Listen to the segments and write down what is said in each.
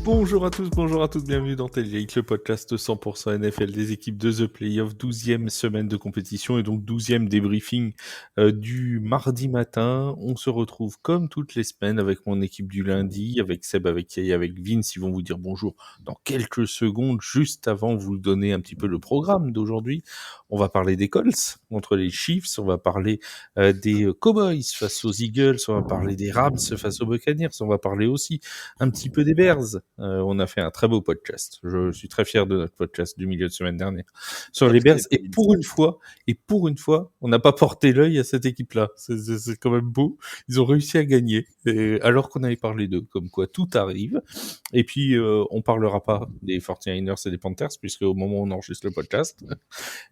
Bonjour à tous, bonjour à toutes, bienvenue dans Tailgate, le podcast 100% NFL des équipes de The Playoff, 12e semaine de compétition et donc 12e débriefing du mardi matin. On se retrouve comme toutes les semaines avec mon équipe du lundi, avec Seb, avec Yaya, avec Vince. Ils vont vous dire bonjour dans quelques secondes, juste avant vous donner un petit peu le programme d'aujourd'hui. On va parler des Colts contre les Chiefs, on va parler des Cowboys face aux Eagles, on va parler des Rams face aux Buccaneers, on va parler aussi un petit peu des Bears. On a fait un très beau podcast. Je suis très fier de notre podcast du milieu de semaine dernière sur les Bears. Et pour une fois, on n'a pas porté l'œil à cette équipe-là. C'est quand même beau. Ils ont réussi à gagner, alors qu'on avait parlé d'eux, comme quoi tout arrive. Et puis, on parlera pas des 49ers et des Panthers, puisque au moment où on enregistre le podcast,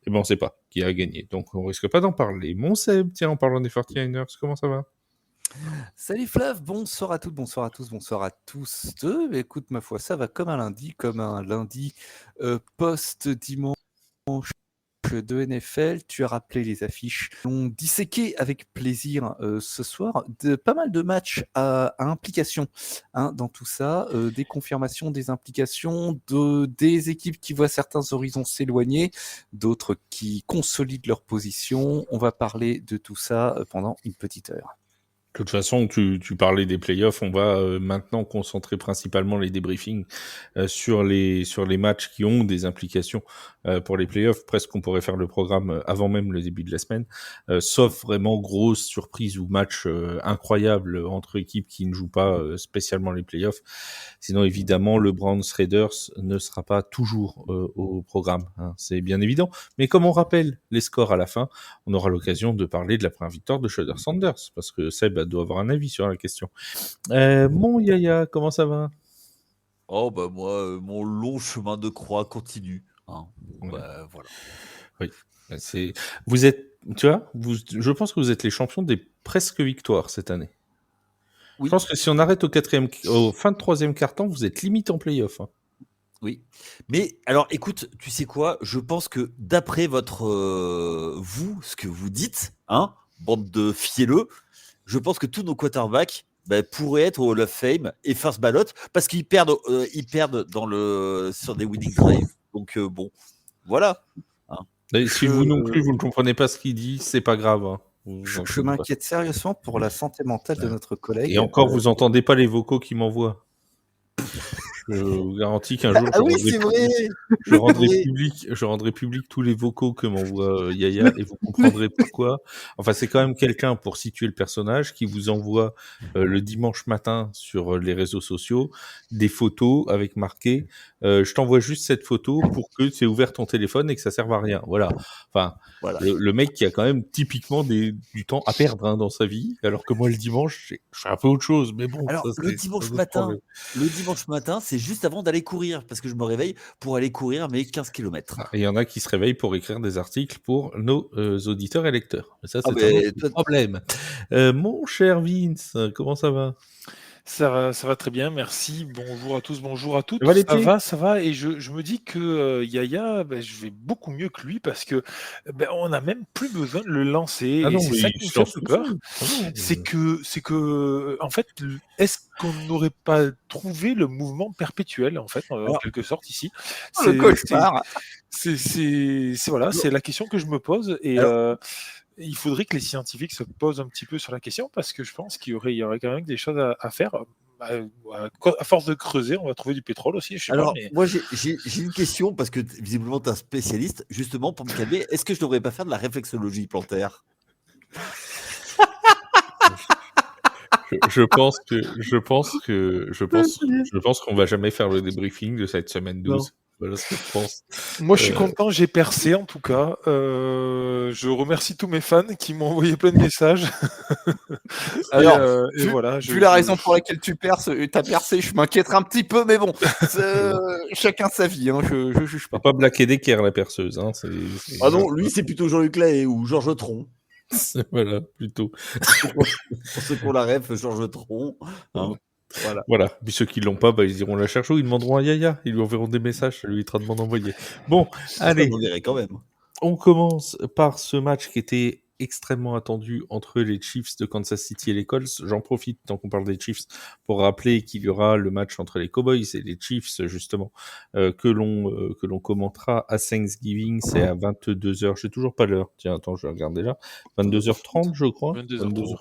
eh ben, on sait pas qui a gagné. Donc, on risque pas d'en parler. Mon Seb, tiens, en parlant des 49ers, comment ça va? Salut Flav, bonsoir à toutes, bonsoir à tous, bonsoir à tous. Écoute, ma foi, ça va comme un lundi post-dimanche de NFL. Tu as rappelé les affiches. On disséquait avec plaisir ce soir pas mal de matchs à implication dans tout ça, des confirmations, des implications, des équipes qui voient certains horizons s'éloigner, d'autres qui consolident leur position. On va parler de tout ça pendant une petite heure. De toute façon, tu parlais des playoffs, on va maintenant concentrer principalement les débriefings sur les matchs qui ont des implications pour les playoffs. Presque on pourrait faire le programme avant même le début de la semaine, sauf vraiment grosse surprise ou match incroyable entre équipes qui ne jouent pas spécialement les playoffs. Sinon, évidemment, le Browns Raiders ne sera pas toujours au programme, hein, c'est bien évident. Mais comme on rappelle les scores à la fin, on aura l'occasion de parler de la première victoire de Shedeur Sanders, parce que Seb doit avoir un avis sur la question. Mon Yaya, comment ça va? Oh bah moi, mon long chemin de croix continue. Hein. Ouais. Bah, voilà. Oui, vous êtes, tu vois, je pense que vous êtes les champions des presque victoires cette année. Oui. Je pense que si on arrête au fin de troisième quart-temps, vous êtes limite en play-off. Hein. Oui. Mais alors, écoute, tu sais quoi? Je pense que d'après votre ce que vous dites, hein, bande de fielleux, je pense que tous nos quarterbacks pourraient être au Hall of Fame et first ballot parce qu'ils perdent sur des winning drives. Donc bon, voilà. Hein. Si vous non plus, vous ne comprenez pas ce qu'il dit, c'est pas grave. Hein. Je m'inquiète sérieusement pour la santé mentale de notre collègue. Et encore, vous entendez pas les vocaux qu'il m'envoie. Je vous garantis qu'un jour, je rendrai public tous les vocaux que m'envoie Yaya et vous comprendrez pourquoi. Enfin, c'est quand même quelqu'un, pour situer le personnage, qui vous envoie le dimanche matin sur les réseaux sociaux des photos avec marqué je t'envoie juste cette photo pour que tu aies ouvert ton téléphone et que ça serve à rien. Voilà. Enfin, voilà. Le mec qui a quand même typiquement du temps à perdre dans sa vie, alors que moi le dimanche, je fais un peu autre chose, mais bon. Alors ça, le dimanche matin, c'est juste avant d'aller courir, parce que je me réveille pour aller courir mes 15 km. Et il y en a qui se réveillent pour écrire des articles pour nos auditeurs et lecteurs. Mais ça, c'est un autre problème. Mon cher Vince, comment ça va? Ça va très bien, merci. Bonjour à tous, bonjour à toutes. Ça va. Et je me dis que Yaya, je vais beaucoup mieux que lui parce que on n'a même plus besoin de le lancer. Ah non, c'est ça qui me fait un peu peur. C'est que, en fait, est-ce qu'on n'aurait pas trouvé le mouvement perpétuel, en fait, en quelque sorte, ici? Le cauchemar. C'est la question que je me pose. Et il faudrait que les scientifiques se posent un petit peu sur la question parce que je pense qu'il y aurait quand même des choses à faire. À force de creuser, on va trouver du pétrole aussi. Moi, j'ai une question parce que visiblement, tu es un spécialiste. Justement, pour me calmer, est-ce que je ne devrais pas faire de la réflexologie plantaire? Je pense qu'on va jamais faire le débriefing de cette semaine 12. Voilà ce que je pense. Moi, je suis content, j'ai percé en tout cas. Je remercie tous mes fans qui m'ont envoyé plein de messages. Alors, vu la raison pour laquelle tu perces, t'as percé, je m'inquiéterai un petit peu, mais bon, chacun sa vie, hein, je juge pas. Pas Black Decker, la perceuse. Hein, ah non, lui, c'est plutôt Jean-Luc Lahaye ou Georges Tron. Voilà, plutôt. Pour ceux qui ont la ref, Georges Tron. Hein. Voilà. Puis ceux qui l'ont pas, ils iront la chercher ou ils demanderont à Yaya. Ils lui enverront des messages, ça lui évitera de m'en envoyer. Bon, allez. Quand même. On commence par ce match qui était extrêmement attendu entre les Chiefs de Kansas City et les Colts. J'en profite tant qu'on parle des Chiefs pour rappeler qu'il y aura le match entre les Cowboys et les Chiefs justement que l'on commentera à Thanksgiving. C'est à 22h. J'ai toujours pas l'heure. Tiens, attends, je regarde déjà. 22h30, je crois. 22h30.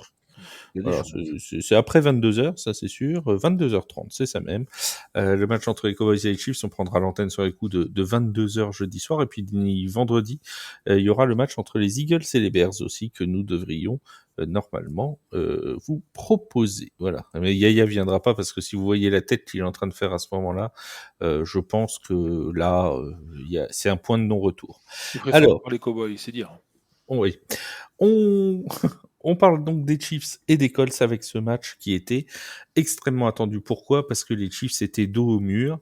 Voilà, c'est après 22h, ça c'est sûr. 22h30, c'est ça même. Le match entre les Cowboys et les Chiefs, on prendra l'antenne sur les coups de 22h jeudi soir. Et puis vendredi, il y aura le match entre les Eagles et les Bears aussi, que nous devrions normalement vous proposer. Voilà. Mais Yaya viendra pas parce que si vous voyez la tête qu'il est en train de faire à ce moment-là, je pense que là, c'est un point de non-retour. Alors, pour les Cowboys, c'est dire. Oui. On parle donc des Chiefs et des Colts avec ce match qui était extrêmement attendu. Pourquoi ? Parce que les Chiefs étaient dos au mur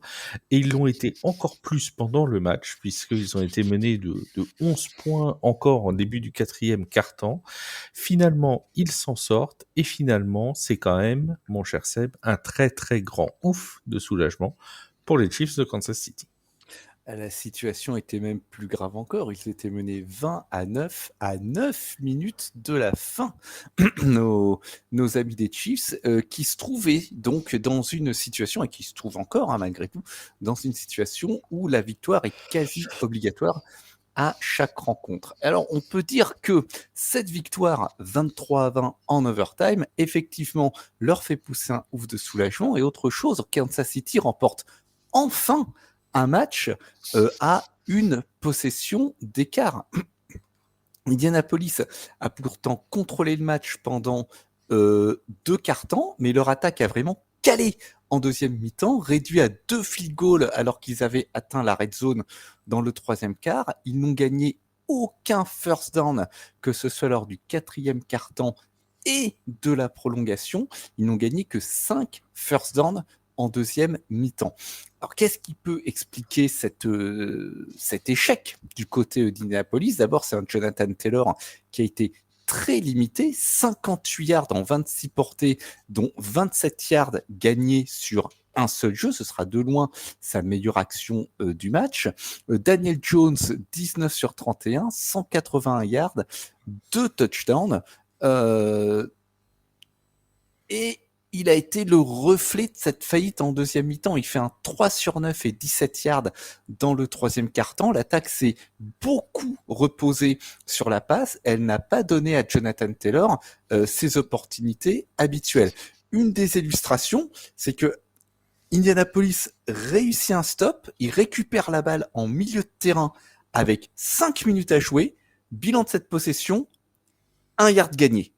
et ils l'ont été encore plus pendant le match puisqu'ils ont été menés de 11 points encore en début du 4e quart-temps. Finalement, ils s'en sortent et finalement, c'est quand même, mon cher Seb, un très très grand ouf de soulagement pour les Chiefs de Kansas City. La situation était même plus grave encore. Ils étaient menés 20-9 à 9 minutes de la fin. Nos amis des Chiefs qui se trouvaient donc dans une situation, et qui se trouvent encore malgré tout, dans une situation où la victoire est quasi obligatoire à chaque rencontre. Alors on peut dire que cette victoire 23-20 en overtime, effectivement, leur fait pousser un ouf de soulagement. Et autre chose, Kansas City remporte enfin un match à une possession d'écart. Indianapolis a pourtant contrôlé le match pendant 2 quarts-temps, mais leur attaque a vraiment calé en deuxième mi-temps, réduit à 2 field goals alors qu'ils avaient atteint la red zone dans le 3e quart. Ils n'ont gagné aucun first down, que ce soit lors du 4e quart-temps et de la prolongation. Ils n'ont gagné que 5 first down en deuxième mi-temps. Alors, qu'est-ce qui peut expliquer cet échec du côté d'Indianapolis ? D'abord, c'est un Jonathan Taylor qui a été très limité, 58 yards en 26 portées, dont 27 yards gagnés sur un seul jeu. Ce sera de loin sa meilleure action du match. Daniel Jones, 19 sur 31, 181 yards, 2 touchdowns. Et il a été le reflet de cette faillite en deuxième mi-temps. Il fait un 3 sur 9 et 17 yards dans le 3e quart-temps. L'attaque s'est beaucoup reposée sur la passe. Elle n'a pas donné à Jonathan Taylor ses opportunités habituelles. Une des illustrations, c'est que Indianapolis réussit un stop. Il récupère la balle en milieu de terrain avec 5 minutes à jouer. Bilan de cette possession, 1 yard gagné.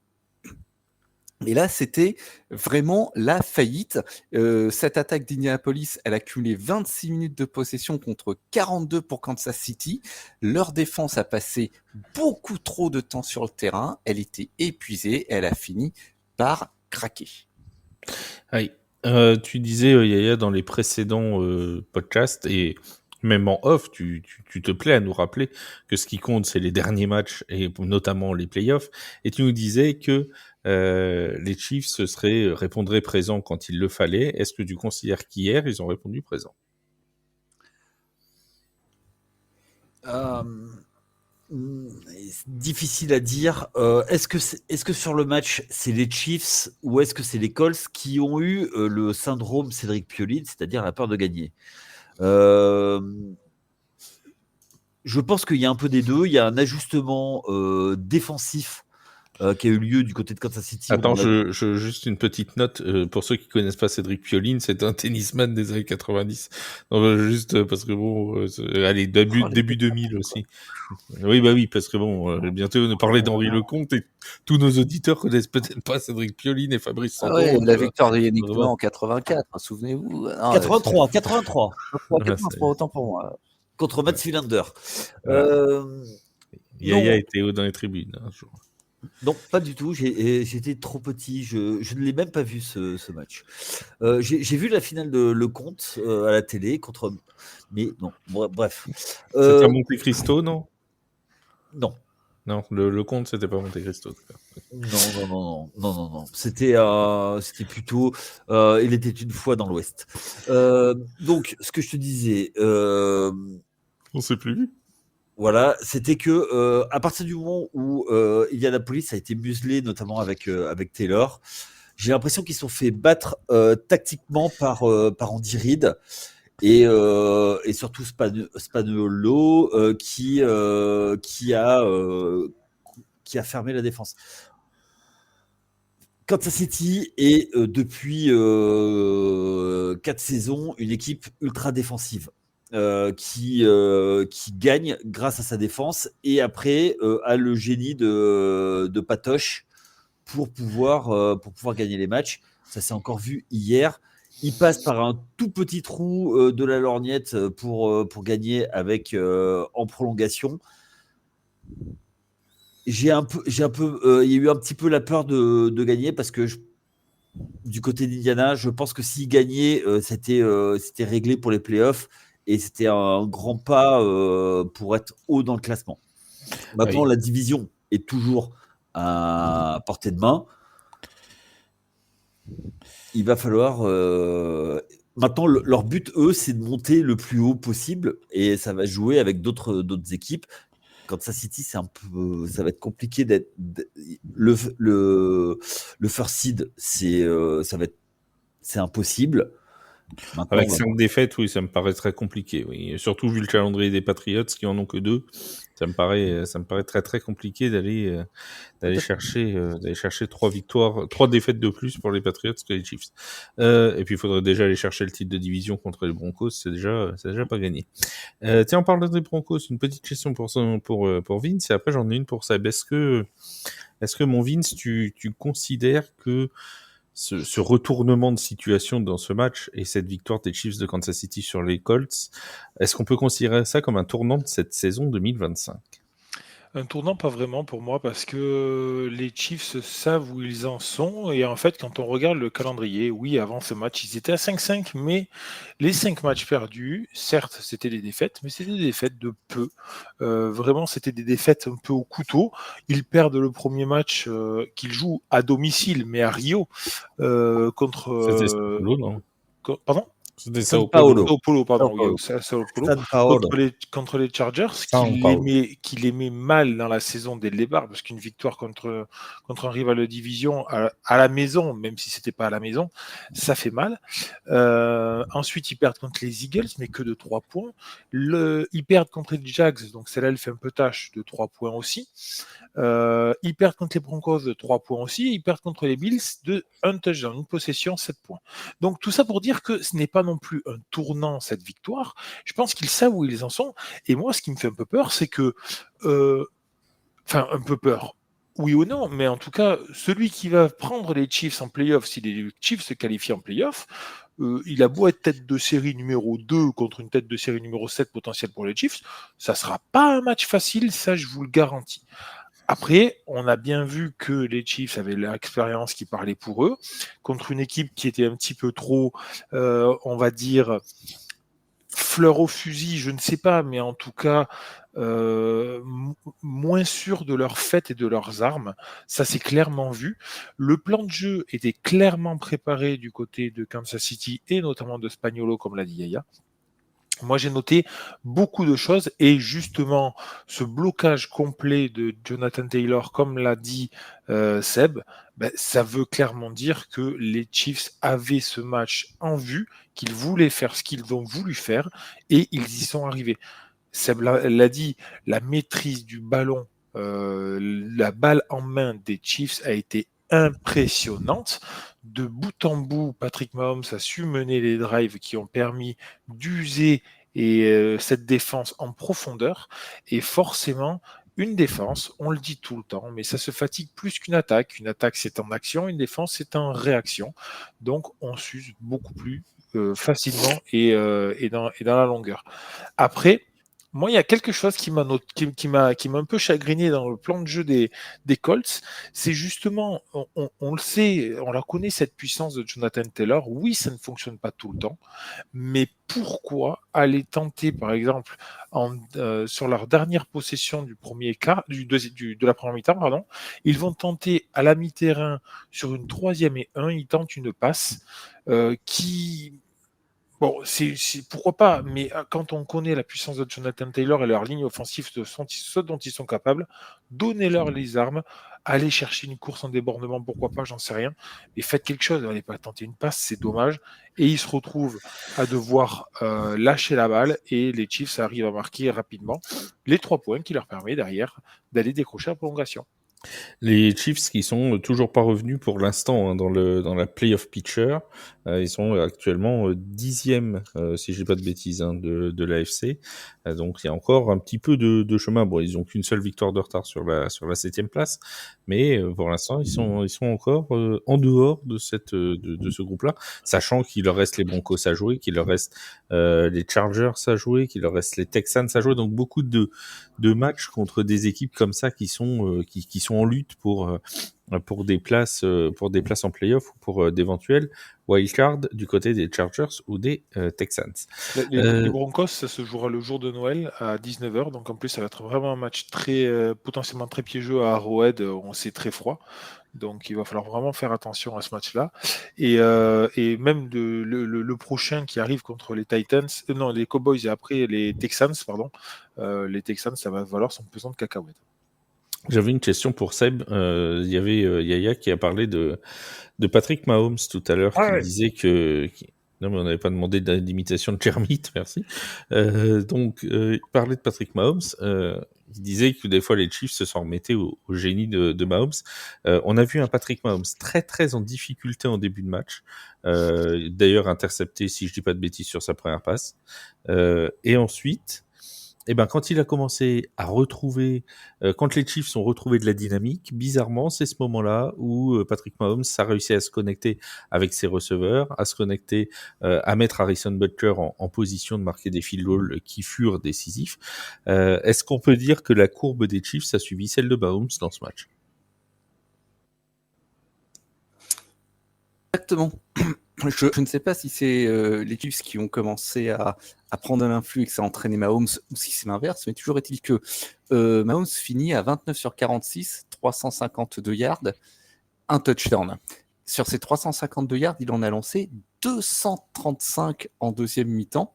Et là, c'était vraiment la faillite. Cette attaque d'Indianapolis, elle a cumulé 26 minutes de possession contre 42 pour Kansas City. Leur défense a passé beaucoup trop de temps sur le terrain. Elle était épuisée. Elle a fini par craquer. Oui. Tu disais, Yaya, dans les précédents podcasts, et même en off, tu te plais à nous rappeler que ce qui compte, c'est les derniers matchs, et notamment les playoffs. Et tu nous disais que les Chiefs répondraient présents quand il le fallait. Est-ce que tu considères qu'hier, ils ont répondu présent ? C'est difficile à dire. Est-ce que sur le match, c'est les Chiefs ou est-ce que c'est les Colts qui ont eu le syndrome Cédric Pioline, c'est-à-dire la peur de gagner ? Je pense qu'il y a un peu des deux. Il y a un ajustement défensif qui a eu lieu du côté de Kansas City. Attends, juste une petite note. Pour ceux qui connaissent pas Cédric Pioline, c'est un tennisman des années 90. Non, juste parce que bon, allez, début 2000 aussi. Oui, bah oui, parce que bon, bientôt on parler d'Henri Lecomte et tous nos auditeurs connaissent peut-être pas Cédric Pioline et Fabrice Santoro. Ah ouais, la victoire de Yannick Noah en 84, souvenez-vous. Non, 83. 83, autant pour moi. Contre Matt Philander. Yaya était haut dans les tribunes un jour. Non, pas du tout. J'étais trop petit. Je ne l'ai même pas vu ce match. J'ai vu la finale de Lecomte à la télé contre. Mais non. Bref. C'était à Monte Cristo, non ? Non. Non, le Lecomte, c'était pas Monte Cristo. Non. C'était plutôt. Il était une fois dans l'Ouest. Donc, ce que je te disais. On s'est plus vu. Voilà, c'était que à partir du moment où Indianapolis a été muselé, notamment avec Taylor, j'ai l'impression qu'ils se sont fait battre tactiquement par Andy Reid et surtout Spagnuolo qui a fermé la défense. Kansas City est depuis 4 saisons une équipe ultra défensive. Qui gagne grâce à sa défense et après a le génie de Patoche pour pouvoir gagner les matchs. Ça s'est encore vu hier. Il passe par un tout petit trou de la lorgnette pour gagner avec en prolongation. Il y a eu un petit peu la peur de gagner parce que du côté d'Indiana, je pense que s'il gagnait, c'était réglé pour les playoffs et c'était un grand pas pour être haut dans le classement. Maintenant, la division est toujours à portée de main. Il va falloir. Maintenant, leur but, eux, c'est de monter le plus haut possible et ça va jouer avec d'autres équipes. Kansas City, ça va être compliqué d'être le first seed, c'est impossible. Maintenant, avec 5 défaites, oui, ça me paraît très compliqué. Oui. Surtout vu le calendrier des Patriots qui en ont que 2, ça me paraît très très compliqué d'aller chercher 3 victoires, 3 défaites de plus pour les Patriots que les Chiefs. Et puis il faudrait déjà aller chercher le titre de division contre les Broncos, c'est déjà pas gagné. Tiens, on parle des Broncos, une petite question pour Vince, et après j'en ai une pour Seb. Est-ce que mon Vince, tu considères que ce retournement de situation dans ce match et cette victoire des Chiefs de Kansas City sur les Colts, est-ce qu'on peut considérer ça comme un tournant de cette saison 2025 ? Un tournant, pas vraiment pour moi, parce que les Chiefs savent où ils en sont. Et en fait, quand on regarde le calendrier, oui, avant ce match, ils étaient à 5-5, mais les 5 matchs perdus, certes, c'était des défaites, mais c'était des défaites de peu. Vraiment, c'était des défaites un peu au couteau. Ils perdent le premier match qu'ils jouent à domicile, mais à Rio, contre... C'était Sao Paulo, non ? Pardon ? C'était Sao Paulo. Contre les Chargers, qu'il aimait mal dans la saison dès le départ, parce qu'une victoire contre un rival de division à la maison, même si c'était pas à la maison, ça fait mal. Ensuite, ils perdent contre les Eagles, mais que de 3 points. Ils perdent contre les Jags, donc celle-là, elle fait un peu tâche, de 3 points aussi. Ils perdent contre les Broncos de 3 points aussi. Ils perdent contre les Bills de 1 touchdown, une possession, 7 points. Donc tout ça pour dire que ce n'est pas non plus un tournant, cette victoire. Je pense qu'ils savent où ils en sont. Et moi, ce qui me fait un peu peur, c'est que... un peu peur. Oui ou non, mais en tout cas, celui qui va prendre les Chiefs en playoff, si les Chiefs se qualifient en playoff, il a beau être tête de série numéro 2 contre une tête de série numéro 7 potentielle pour les Chiefs, ça ne sera pas un match facile, ça je vous le garantis. Après, on a bien vu que les Chiefs avaient l'expérience qui parlait pour eux, contre une équipe qui était un petit peu trop, on va dire, fleur au fusil, je ne sais pas, mais en tout cas, moins sûr de leur fait et de leurs armes. Ça s'est clairement vu. Le plan de jeu était clairement préparé du côté de Kansas City et notamment de Spagnuolo, comme l'a dit Yaya. Moi, j'ai noté beaucoup de choses et justement, ce blocage complet de Jonathan Taylor, comme l'a dit Seb, ça veut clairement dire que les Chiefs avaient ce match en vue, qu'ils voulaient faire ce qu'ils ont voulu faire et ils y sont arrivés. Seb l'a dit, la maîtrise du ballon, la balle en main des Chiefs a été impressionnante. De bout en bout, Patrick Mahomes a su mener les drives qui ont permis d'user cette défense en profondeur. Et forcément, une défense, on le dit tout le temps, mais ça se fatigue plus qu'une attaque. Une attaque, c'est en action, une défense, c'est en réaction. Donc, on s'use beaucoup plus facilement et dans la longueur. Après, moi, il y a quelque chose qui m'a un peu chagriné dans le plan de jeu des Colts. C'est justement, on le sait, on la connaît, cette puissance de Jonathan Taylor. Oui, ça ne fonctionne pas tout le temps. Mais pourquoi aller tenter, par exemple, sur leur dernière possession du premier quart, de la première mi-temps, pardon, ils vont tenter à la mi-terrain sur une 3e et 1, ils tentent une passe qui Bon, pourquoi pas, mais quand on connaît la puissance de Jonathan Taylor et leur ligne offensive, ce dont ils sont capables, donnez-leur les armes, allez chercher une course en débordement, pourquoi pas, j'en sais rien, mais faites quelque chose, n'allez pas tenter une passe, c'est dommage, et ils se retrouvent à devoir lâcher la balle, et les Chiefs arrivent à marquer rapidement les 3 points qui leur permettent derrière d'aller décrocher la prolongation. Les Chiefs qui sont toujours pas revenus pour l'instant dans la playoff picture, ils sont actuellement 10e, si je dis pas de bêtises, de l'AFC. Donc il y a encore un petit peu de chemin. Bon, ils ont qu'une seule victoire de retard sur la 7e place, mais pour l'instant ils sont encore en dehors de ce groupe-là, sachant qu'il leur reste les Broncos à jouer, qu'il leur reste les Chargers à jouer, qu'il leur reste les Texans à jouer. Donc beaucoup de matchs contre des équipes comme ça qui sont en lutte pour des places en playoff ou pour d'éventuels wildcards du côté des Chargers ou des Texans. Les Broncos, ça se jouera le jour de Noël à 19h, donc en plus ça va être vraiment un match potentiellement très piégeux à Arrowhead, où c'est très froid. Donc il va falloir vraiment faire attention à ce match-là. Et même le prochain qui arrive contre les Titans, les Cowboys et après les Texans, les Texans, ça va valoir son pesant de cacahuètes. J'avais une question pour Seb. Il y avait Yaya qui a parlé de Patrick Mahomes tout à l'heure, disait que... Non, mais on n'avait pas demandé d'imitation de Kermit, merci. Donc, il parlait de Patrick Mahomes. Il disait que des fois, les Chiefs se sont remettés au génie de Mahomes. On a vu un Patrick Mahomes très, très en difficulté en début de match. D'ailleurs, intercepté, si je dis pas de bêtises, sur sa première passe. Et ensuite... quand il a commencé à retrouver, quand les Chiefs ont retrouvé de la dynamique, bizarrement, c'est ce moment-là où Patrick Mahomes a réussi à se connecter avec ses receveurs, à se connecter, à mettre Harrison Butker en position de marquer des field goals qui furent décisifs. Est-ce qu'on peut dire que la courbe des Chiefs a suivi celle de Mahomes dans ce match? Exactement. Je ne sais pas si c'est les Chiefs qui ont commencé à prendre de l'influx et que ça a entraîné Mahomes ou si c'est l'inverse, mais toujours est-il que Mahomes finit à 29 sur 46, 352 yards, un touchdown. Sur ces 352 yards, il en a lancé 235 en deuxième mi-temps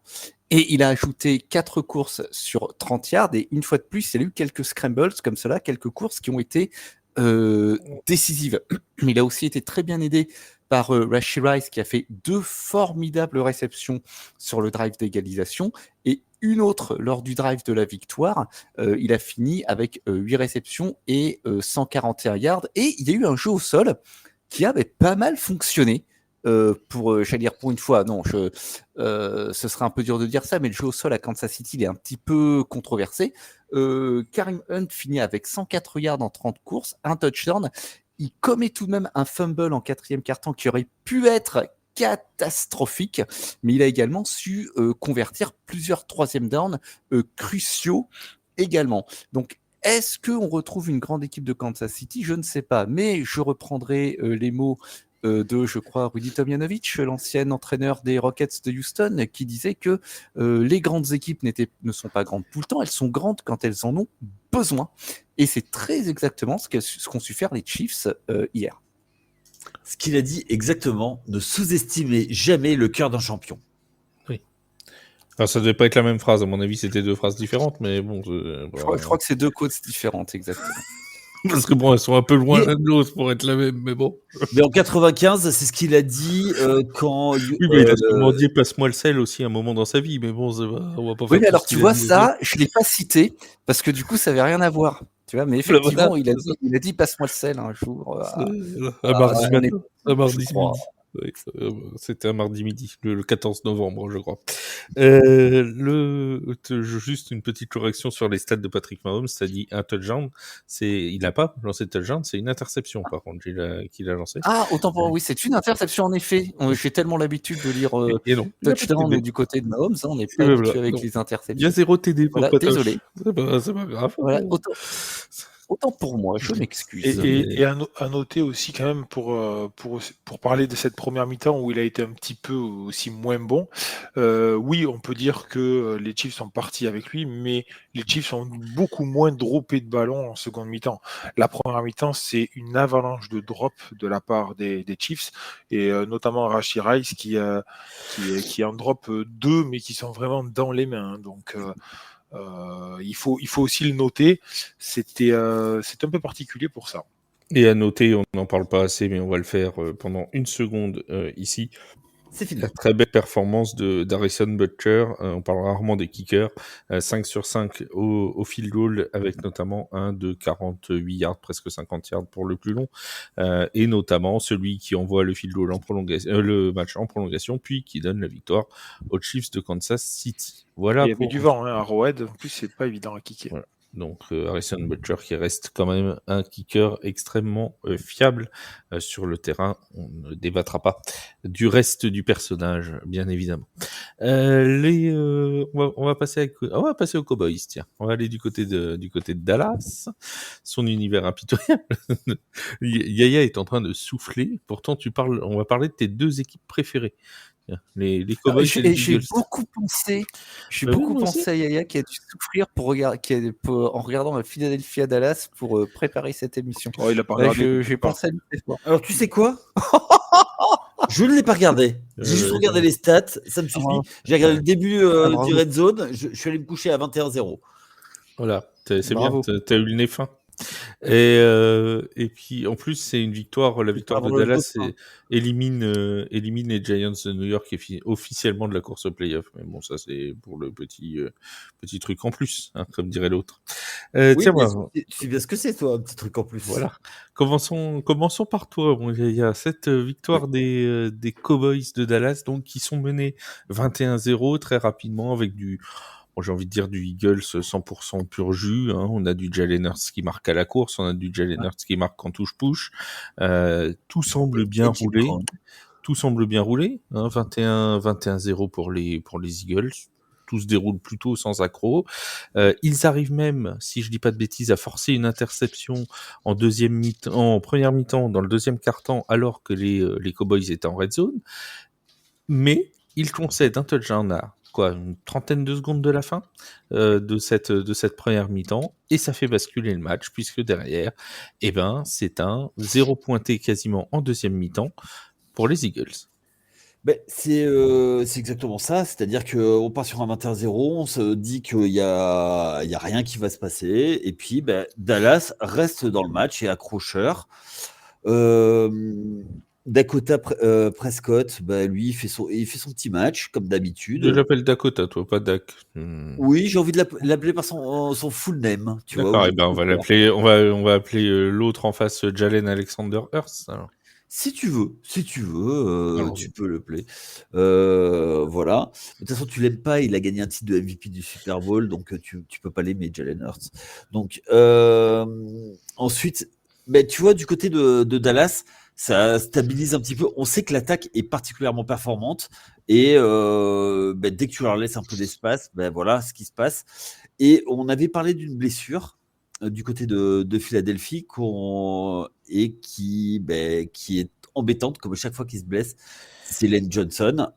et il a ajouté 4 courses sur 30 yards et une fois de plus, il a eu quelques scrambles comme cela, quelques courses qui ont été décisives. Il a aussi été très bien aidé par Rashee Rice qui a fait 2 formidables réceptions sur le drive d'égalisation et une autre lors du drive de la victoire. Il a fini avec 8 réceptions et 141 yards et il y a eu un jeu au sol qui avait pas mal fonctionné. J'allais dire pour une fois, non, ce serait un peu dur de dire ça, mais le jeu au sol à Kansas City, il est un petit peu controversé. Kareem Hunt finit avec 104 yards en 30 courses, un touchdown. Il commet tout de même un fumble en 4e quart-temps qui aurait pu être catastrophique, mais il a également su convertir plusieurs 3e downs cruciaux également. Donc, est-ce qu'on retrouve une grande équipe de Kansas City? Je ne sais pas, mais je reprendrai les mots de, je crois, Rudy Tomjanovich, l'ancien entraîneur des Rockets de Houston, qui disait que les grandes équipes ne sont pas grandes tout le temps, elles sont grandes quand elles en ont besoin. Et c'est très exactement ce qu'ont su faire les Chiefs hier. Ce qu'il a dit exactement, ne sous-estimez jamais le cœur d'un champion. Oui. Alors ça devait pas être la même phrase, à mon avis c'était 2 phrases différentes, mais bon... Je crois que c'est 2 quotes différentes, exactement. Parce que bon, elles sont un peu loin l'un de l'autre pour être la même, mais bon. Mais en 95, c'est ce qu'il a dit quand... Oui, mais il a sûrement dit « passe-moi le sel » aussi à un moment dans sa vie, mais bon, on va pas faire... Oui, mais alors tu vois, ça, je l'ai pas cité, parce que du coup, ça avait rien à voir. Tu vois, mais effectivement, il a dit « passe-moi le sel » un jour. Un mardi matin, un mardi midi. Oui, c'était un mardi midi, le 14 novembre, je crois. Juste une petite correction sur les stats de Patrick Mahomes. T'as dit un touchdown. Il n'a pas lancé de touchdown, c'est une interception, par contre, qu'il a lancé. Ah, autant pour oui, c'est une interception, en effet. J'ai tellement l'habitude de lire touchdown du côté de Mahomes, on n'est pas habitué avec les interceptions. Il y a 0 TD pour voilà, Patoche. désolé. C'est pas grave. Voilà, Autant pour moi, je m'excuse. Et à noter aussi quand même pour parler de cette première mi-temps où il a été un petit peu aussi moins bon, oui, on peut dire que les Chiefs sont partis avec lui, mais les Chiefs ont beaucoup moins droppé de ballon en seconde mi-temps. La première mi-temps, c'est une avalanche de drops de la part des Chiefs, et notamment Rashee Rice qui en drop 2, mais qui sont vraiment dans les mains. Donc, il faut aussi le noter. C'est un peu particulier pour ça. Et à noter, on n'en parle pas assez, mais on va le faire pendant une seconde ici. C'est fini. La très belle performance d'Harrison Butker. On parle rarement des kickers. 5 sur 5 au field goal, avec notamment un de 48 yards, presque 50 yards pour le plus long. Et notamment celui qui envoie le field goal en prolongation, le match en prolongation, puis qui donne la victoire aux Chiefs de Kansas City. Voilà. Il y avait du vent à Arrowhead. En plus, c'est pas évident à kicker. Voilà. Donc Harrison Butker qui reste quand même un kicker extrêmement fiable sur le terrain. On ne débattra pas du reste du personnage, bien évidemment. On va passer aux Cowboys. Tiens, on va aller du côté de Dallas, son univers impitoyable. Yaya est en train de souffler. Pourtant, on va parler de tes deux équipes préférées. Les Cowboys et les J'ai Eagles. beaucoup pensé à Yaya qui a dû souffrir en regardant la Philadelphia Dallas pour préparer cette émission. Oh, il a pas regardé. J'ai pensé à lui. Alors, tu sais quoi? Je ne l'ai pas regardé. J'ai juste regardé les stats, ça me suffit. J'ai regardé le début du Red Zone. Je suis allé me coucher à 21-0. Voilà, c'est bien, t'as eu le nez fin. Et puis en plus c'est une victoire, la victoire de Dallas élimine les Giants de New York officiellement de la course au playoff. Mais bon, ça c'est pour le petit truc en plus, hein, comme dirait l'autre. Oui, tiens, tu sais bien ce que c'est, toi, un petit truc en plus. Voilà. Commençons par toi. Bon, il y a cette victoire des Cowboys de Dallas, donc qui sont menés 21-0 très rapidement avec j'ai envie de dire du Eagles 100% pur jus. Hein. On a du Jalen Hurts qui marque à la course, on a du Jalen Hurts qui marque en touche-push. Tout semble bien rouler. Tout semble bien rouler. Hein. 21-0 pour les Eagles. Tout se déroule plutôt sans accroc. Ils arrivent même, si je dis pas de bêtises, à forcer une interception en première mi-temps, dans le deuxième quart-temps, alors que les Cowboys étaient en red zone. Mais ils concèdent un touchdown à une trentaine de secondes de la fin de cette première mi-temps, et ça fait basculer le match, puisque derrière, c'est un 0 pointé quasiment en deuxième mi-temps pour les Eagles. C'est exactement ça, c'est-à-dire qu'on part sur un 21-0, on se dit qu'il y a rien qui va se passer, et puis Dallas reste dans le match et accrocheur. Dakota Prescott, lui, il fait son petit match, comme d'habitude. Je l'appelle Dakota, toi, pas Dak. Oui, j'ai envie de l'appeler par son full name. D'accord, on va l'appeler, on va appeler l'autre en face Jalen Alexander Hurts. Alors. Si tu veux, tu peux l'appeler. Voilà. De toute façon, tu l'aimes pas, il a gagné un titre de MVP du Super Bowl, donc tu peux pas l'aimer, Jalen Hurts. Donc, ensuite, tu vois, du côté de Dallas, ça stabilise un petit peu. On sait que l'attaque est particulièrement performante, et dès que tu leur laisses un peu d'espace, voilà ce qui se passe. Et on avait parlé d'une blessure du côté de Philadelphie qui est embêtante, comme chaque fois qu'il se blesse, c'est Lane Johnson.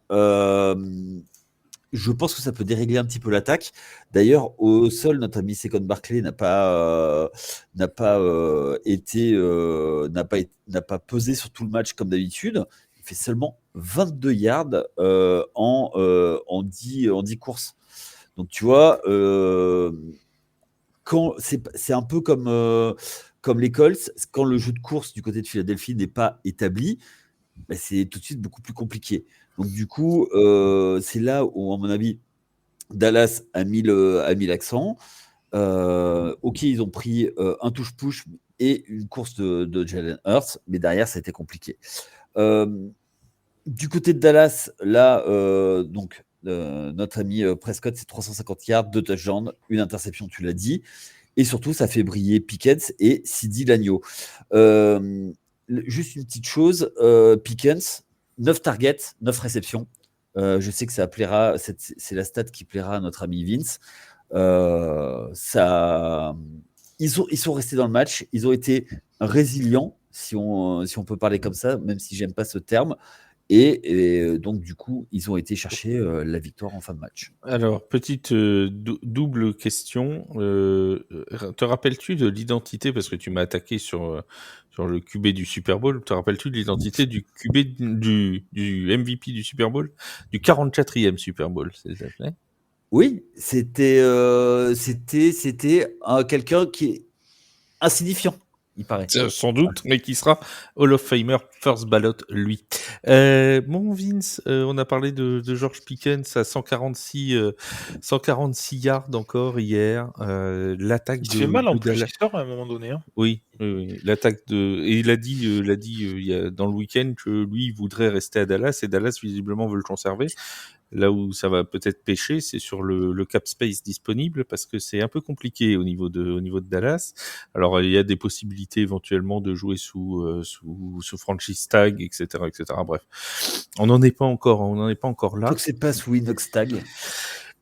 Je pense que ça peut dérégler un petit peu l'attaque. D'ailleurs, au sol, notre ami Saquon Barkley n'a pas pesé sur tout le match comme d'habitude. Il fait seulement 22 yards en 10 courses. Donc tu vois, c'est un peu comme les Colts, quand le jeu de course du côté de Philadelphie n'est pas établi, c'est tout de suite beaucoup plus compliqué. Donc du coup, c'est là où, à mon avis, Dallas a mis l'accent. Ok, ils ont pris un touche-push et une course de Jalen Hurts, mais derrière, ça a été compliqué. Du côté de Dallas, là, notre ami Prescott, c'est 350 yards, 2 touchdowns, une interception, tu l'as dit. Et surtout, ça fait briller Pickens et Sidi Lagno. Juste une petite chose, Pickens, 9 targets, 9 réceptions. Je sais que ça plaira, c'est la stat qui plaira à notre ami Vince. Ça ils sont restés dans le match, ils ont été résilients, si on peut parler comme ça, même si j'aime pas ce terme. Et donc, du coup, ils ont été chercher la victoire en fin de match. Alors, petite double question. Te rappelles-tu de l'identité, parce que tu m'as attaqué sur le QB du Super Bowl, te rappelles-tu de l'identité du QB du MVP du Super Bowl, du 44e Super Bowl, s'il te plaît? Oui, c'était quelqu'un qui est insignifiant, il paraît. Sans doute, mais qui sera Hall of Famer first ballot, lui. Mon Vince, on a parlé de George Pickens à 146 yards encore hier. L'attaque Il se fait mal en de plus, Dallas. il sort à un moment donné. Hein. Oui, l'attaque et il a dit il y a, dans le week-end que lui, il voudrait rester à Dallas et Dallas visiblement veut le conserver. Là où ça va peut-être pêcher, c'est sur le cap space disponible parce que c'est un peu compliqué au niveau de Dallas. Alors il y a des possibilités éventuellement de jouer sous franchise tag, etc., etc. Bref, on n'en est pas encore là. Tant que c'est pas sous Inox Tag.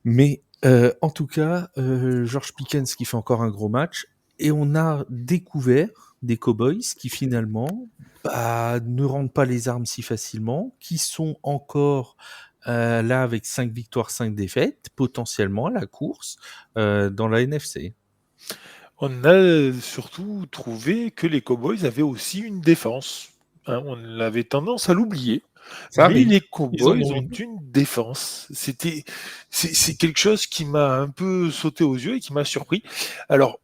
Mais en tout cas, George Pickens qui fait encore un gros match et on a découvert des Cowboys qui finalement ne rendent pas les armes si facilement, qui sont encore là avec 5 victoires, 5 défaites, potentiellement à la course dans la NFC. On a surtout trouvé que les Cowboys avaient aussi une défense. Hein, on avait tendance à l'oublier. Ça mais arrive. les Ils en Cowboys ont ont une défense. C'est quelque chose qui m'a un peu sauté aux yeux et qui m'a surpris. Alors,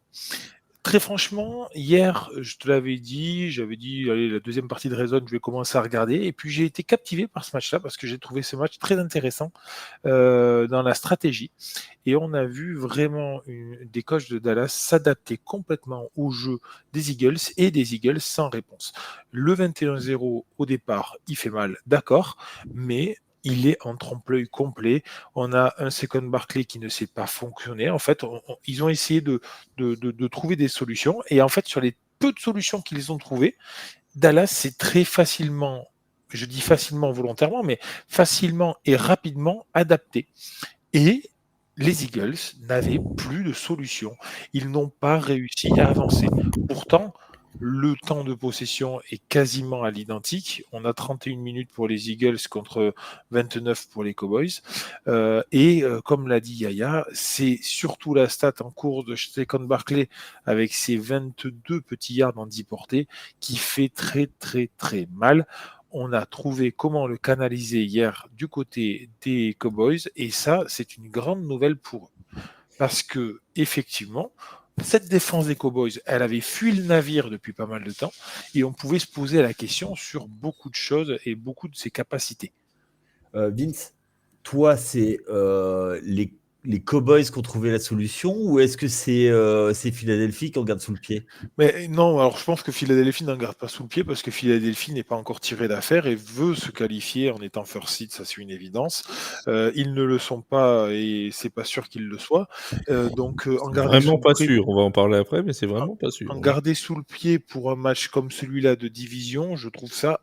très franchement, hier, je te l'avais dit, j'avais dit, allez, la deuxième partie de Red Zone, je vais commencer à regarder. Et puis, j'ai été captivé par ce match-là parce que j'ai trouvé ce match très intéressant dans la stratégie. Et on a vu vraiment des coachs de Dallas s'adapter complètement au jeu des Eagles et des Eagles sans réponse. Le 21-0 au départ, il fait mal, d'accord, mais il est en trompe-l'œil complet. On a un Saquon Barkley qui ne sait pas fonctionner. En fait, ils ont essayé de trouver des solutions. Et en fait, sur les peu de solutions qu'ils ont trouvées, Dallas s'est très facilement, je dis facilement volontairement, mais facilement et rapidement adapté. Et les Eagles n'avaient plus de solution. Ils n'ont pas réussi à avancer. Pourtant, le temps de possession est quasiment à l'identique. On a 31 minutes pour les Eagles contre 29 pour les Cowboys. Comme l'a dit Yaya, c'est surtout la stat en cours de Saquon Barkley avec ses 22 petits yards en 10 portées qui fait très très très mal. On a trouvé comment le canaliser hier du côté des Cowboys et ça, c'est une grande nouvelle pour eux. Parce que, effectivement, cette défense des Cowboys, elle avait fui le navire depuis pas mal de temps et on pouvait se poser la question sur beaucoup de choses et beaucoup de ses capacités. Vince, toi, c'est les Cowboys qui ont trouvé la solution ou est-ce que c'est Philadelphie qui en garde sous le pied? Mais non, alors je pense que Philadelphie n'en garde pas sous le pied parce que Philadelphie n'est pas encore tiré d'affaire et veut se qualifier en étant first seed, ça c'est une évidence. Ils ne le sont pas et c'est pas sûr qu'ils le soient. Donc en garder vraiment pas pied, sûr. On va en parler après, mais c'est vraiment pas sûr. en garder sous le pied pour un match comme celui-là de division, je trouve ça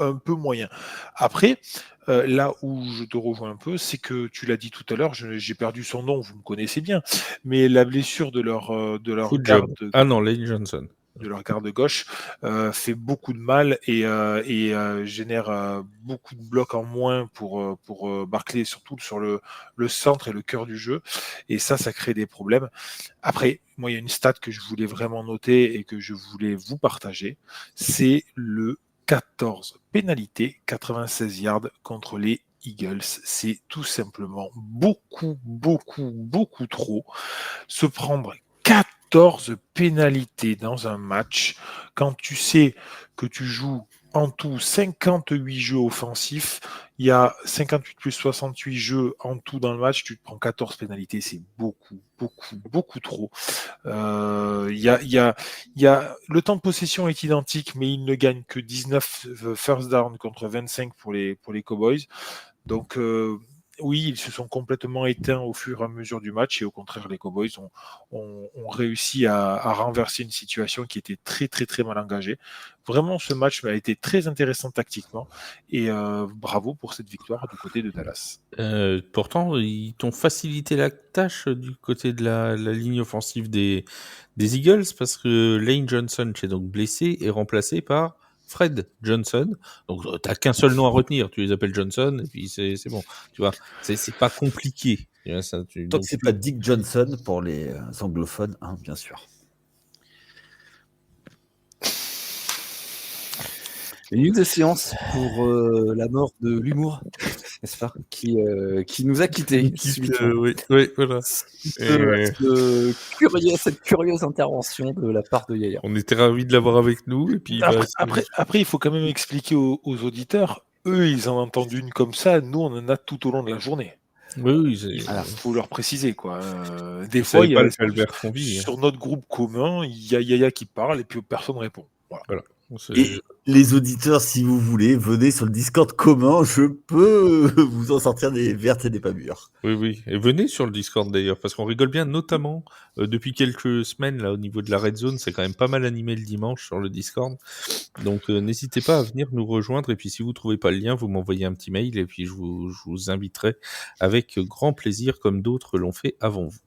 un peu moyen. Après, là où je te rejoins un peu, c'est que tu l'as dit tout à l'heure, j'ai perdu son nom, vous me connaissez bien, mais la blessure de leur garde, non, Lane Johnson. de leur garde gauche fait beaucoup de mal et génère beaucoup de blocs en moins pour Barkley, surtout sur le centre et le cœur du jeu. Et ça crée des problèmes. Après, moi, il y a une stat que je voulais vraiment noter et que je voulais vous partager, c'est le 14 pénalités, 96 yards contre les Eagles. C'est tout simplement beaucoup, beaucoup, beaucoup trop. Se prendre 14 pénalités dans un match quand tu sais que tu joues en tout 58 jeux offensifs, il y a 58 plus 68 jeux en tout dans le match, tu te prends 14 pénalités, c'est beaucoup, beaucoup, beaucoup trop. Le temps de possession est identique, mais il ne gagne que 19 first down contre 25 pour les Cowboys. Donc, oui, ils se sont complètement éteints au fur et à mesure du match et au contraire, les Cowboys ont réussi à renverser une situation qui était très, très, très mal engagée. Vraiment, ce match a été très intéressant tactiquement et bravo pour cette victoire du côté de Dallas. Pourtant, ils t'ont facilité la tâche du côté de la ligne offensive des Eagles parce que Lane Johnson, qui est donc blessé, est remplacé par Fred Johnson. Donc, t'as qu'un seul nom à retenir. Tu les appelles Johnson et puis c'est bon. Tu vois, c'est pas compliqué. Tu vois, ça, Tant que c'est pas Dick Johnson pour les anglophones, hein, bien sûr. Une minute de séance pour la mort de l'humour, n'est-ce pas, qui nous a quittés. Oui, voilà. Cette curieuse intervention de la part de Yaya. On était ravis de l'avoir avec nous. Et puis, après, il faut quand même expliquer aux auditeurs, eux, ils en ont entendu une comme ça, nous, on en a tout au long de la journée. Oui, il faut leur préciser, quoi. Des fois, il y a, sur notre groupe commun, il y a Yaya qui parle et puis personne ne répond. Voilà. Et les auditeurs, si vous voulez, venez sur le Discord commun, je peux vous en sortir des vertes et des pas mûres. Oui, et venez sur le Discord d'ailleurs, parce qu'on rigole bien, notamment depuis quelques semaines, là, au niveau de la Red Zone, c'est quand même pas mal animé le dimanche sur le Discord, donc n'hésitez pas à venir nous rejoindre, et puis si vous trouvez pas le lien, vous m'envoyez un petit mail, et puis je vous inviterai avec grand plaisir, comme d'autres l'ont fait avant vous.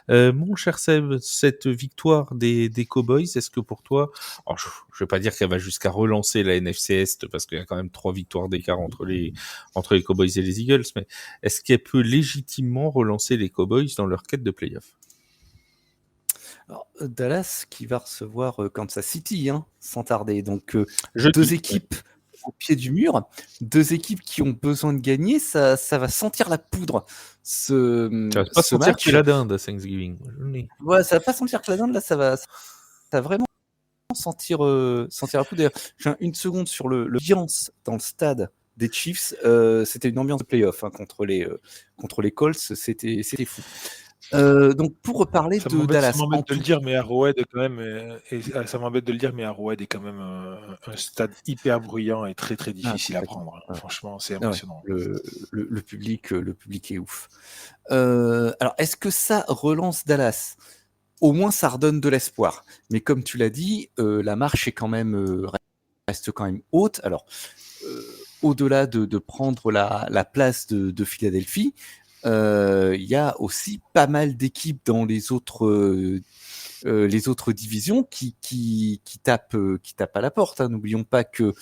Mon cher Seb, cette victoire des Cowboys, est-ce que pour toi, alors je vais pas dire qu'elle va jusqu'à relancer la NFC Est, parce qu'il y a quand même 3 victoires d'écart entre les Cowboys et les Eagles, mais est-ce qu'elle peut légitimement relancer les Cowboys dans leur quête de playoff? Alors, Dallas qui va recevoir Kansas City, sans tarder. Donc, deux équipes au pied du mur, deux équipes qui ont besoin de gagner, ça va sentir la poudre. Ça va pas sentir que la dinde à Thanksgiving. Ouais, ça va pas sentir que la dinde, là, ça va vraiment sentir la poudre. D'ailleurs, j'ai une seconde sur l'ambiance dans le stade des Chiefs. C'était une ambiance de playoff contre les Colts, c'était fou. Donc pour reparler de Dallas, ça m'embête de le dire, mais Arrowhead est quand même, ça m'embête de le dire, mais Arrowhead est quand même un stade hyper bruyant et très très difficile à prendre. Franchement, c'est impressionnant. Le public est ouf. Alors, est-ce que ça relance Dallas ? Au moins, ça redonne de l'espoir. Mais comme tu l'as dit, la marche est reste quand même haute. Alors, au-delà de prendre la place de Philadelphie, il y a aussi pas mal d'équipes dans les autres divisions qui tapent à la porte. N'oublions pas que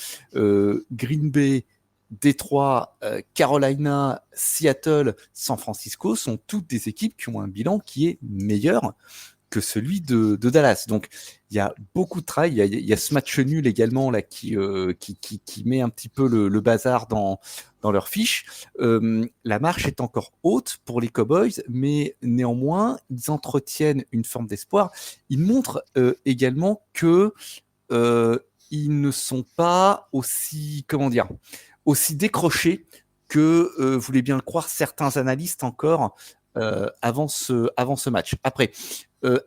Green Bay, Détroit, Carolina, Seattle, San Francisco sont toutes des équipes qui ont un bilan qui est meilleur que celui de Dallas. Donc, il y a beaucoup de travail. Il y a ce match nul également là qui met un petit peu le bazar dans leur fiche. La marche est encore haute pour les Cowboys, mais néanmoins, ils entretiennent une forme d'espoir. Ils montrent également que ils ne sont pas aussi décrochés que voulaient bien le croire certains analystes encore avant ce match. Après,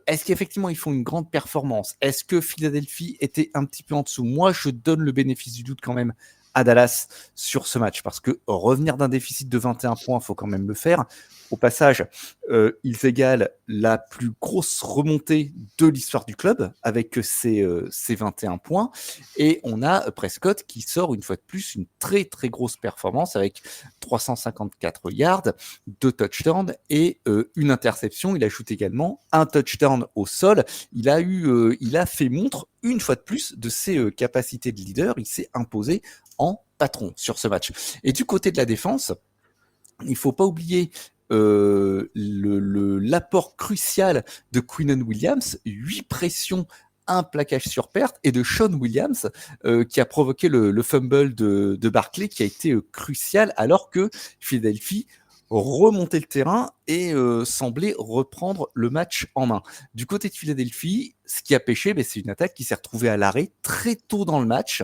est-ce qu'effectivement ils font une grande performance ? Est-ce que Philadelphie était un petit peu en dessous ? Moi, je donne le bénéfice du doute quand même à Dallas sur ce match, parce que revenir d'un déficit de 21 points, il faut quand même le faire. Au passage, ils égalent la plus grosse remontée de l'histoire du club avec ces 21 points. Et on a Prescott qui sort une fois de plus une très très grosse performance avec 354 yards, 2 touchdowns et une interception. Il ajoute également un touchdown au sol. Il a fait montre une fois de plus de ses capacités de leader. Il s'est imposé en patron sur ce match. Et du côté de la défense, il ne faut pas oublier l'apport crucial de Quinnen Williams, 8 pressions, un plaquage sur perte, et de Sean Williams qui a provoqué le fumble de Barkley qui a été crucial alors que Philadelphie remontait le terrain et semblait reprendre le match en main. Du côté de Philadelphie, ce qui a pêché, c'est une attaque qui s'est retrouvée à l'arrêt très tôt dans le match.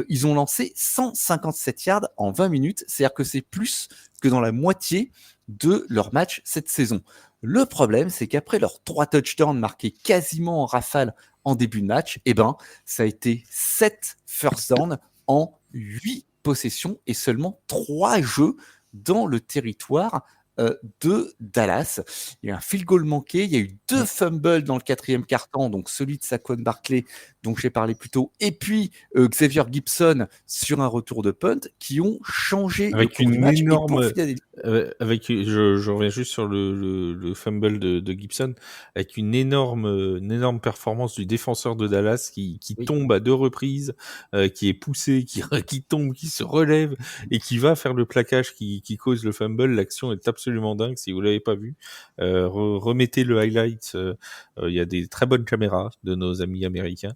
Ils ont lancé 157 yards en 20 minutes, c'est-à-dire que c'est plus que dans la moitié de leur match cette saison. Le problème, c'est qu'après leurs 3 touchdowns marqués quasiment en rafale en début de match, ça a été 7 first down en 8 possessions et seulement 3 jeux dans le territoire de Dallas. Il y a eu un field goal manqué, il y a eu 2 fumbles dans le 4e quart-temps, donc celui de Saquon Barkley dont j'ai parlé plus tôt, et puis Xavier Gibson sur un retour de punt qui ont changé avec le cours du une match. énorme, je reviens juste sur le fumble de Gibson, avec une énorme performance du défenseur de Dallas qui tombe à 2 reprises, qui est poussé, qui tombe, qui se relève et qui va faire le plaquage qui cause le fumble. L'action est absolument dingue. Si vous l'avez pas vu, remettez le highlight. Il y a des très bonnes caméras de nos amis américains.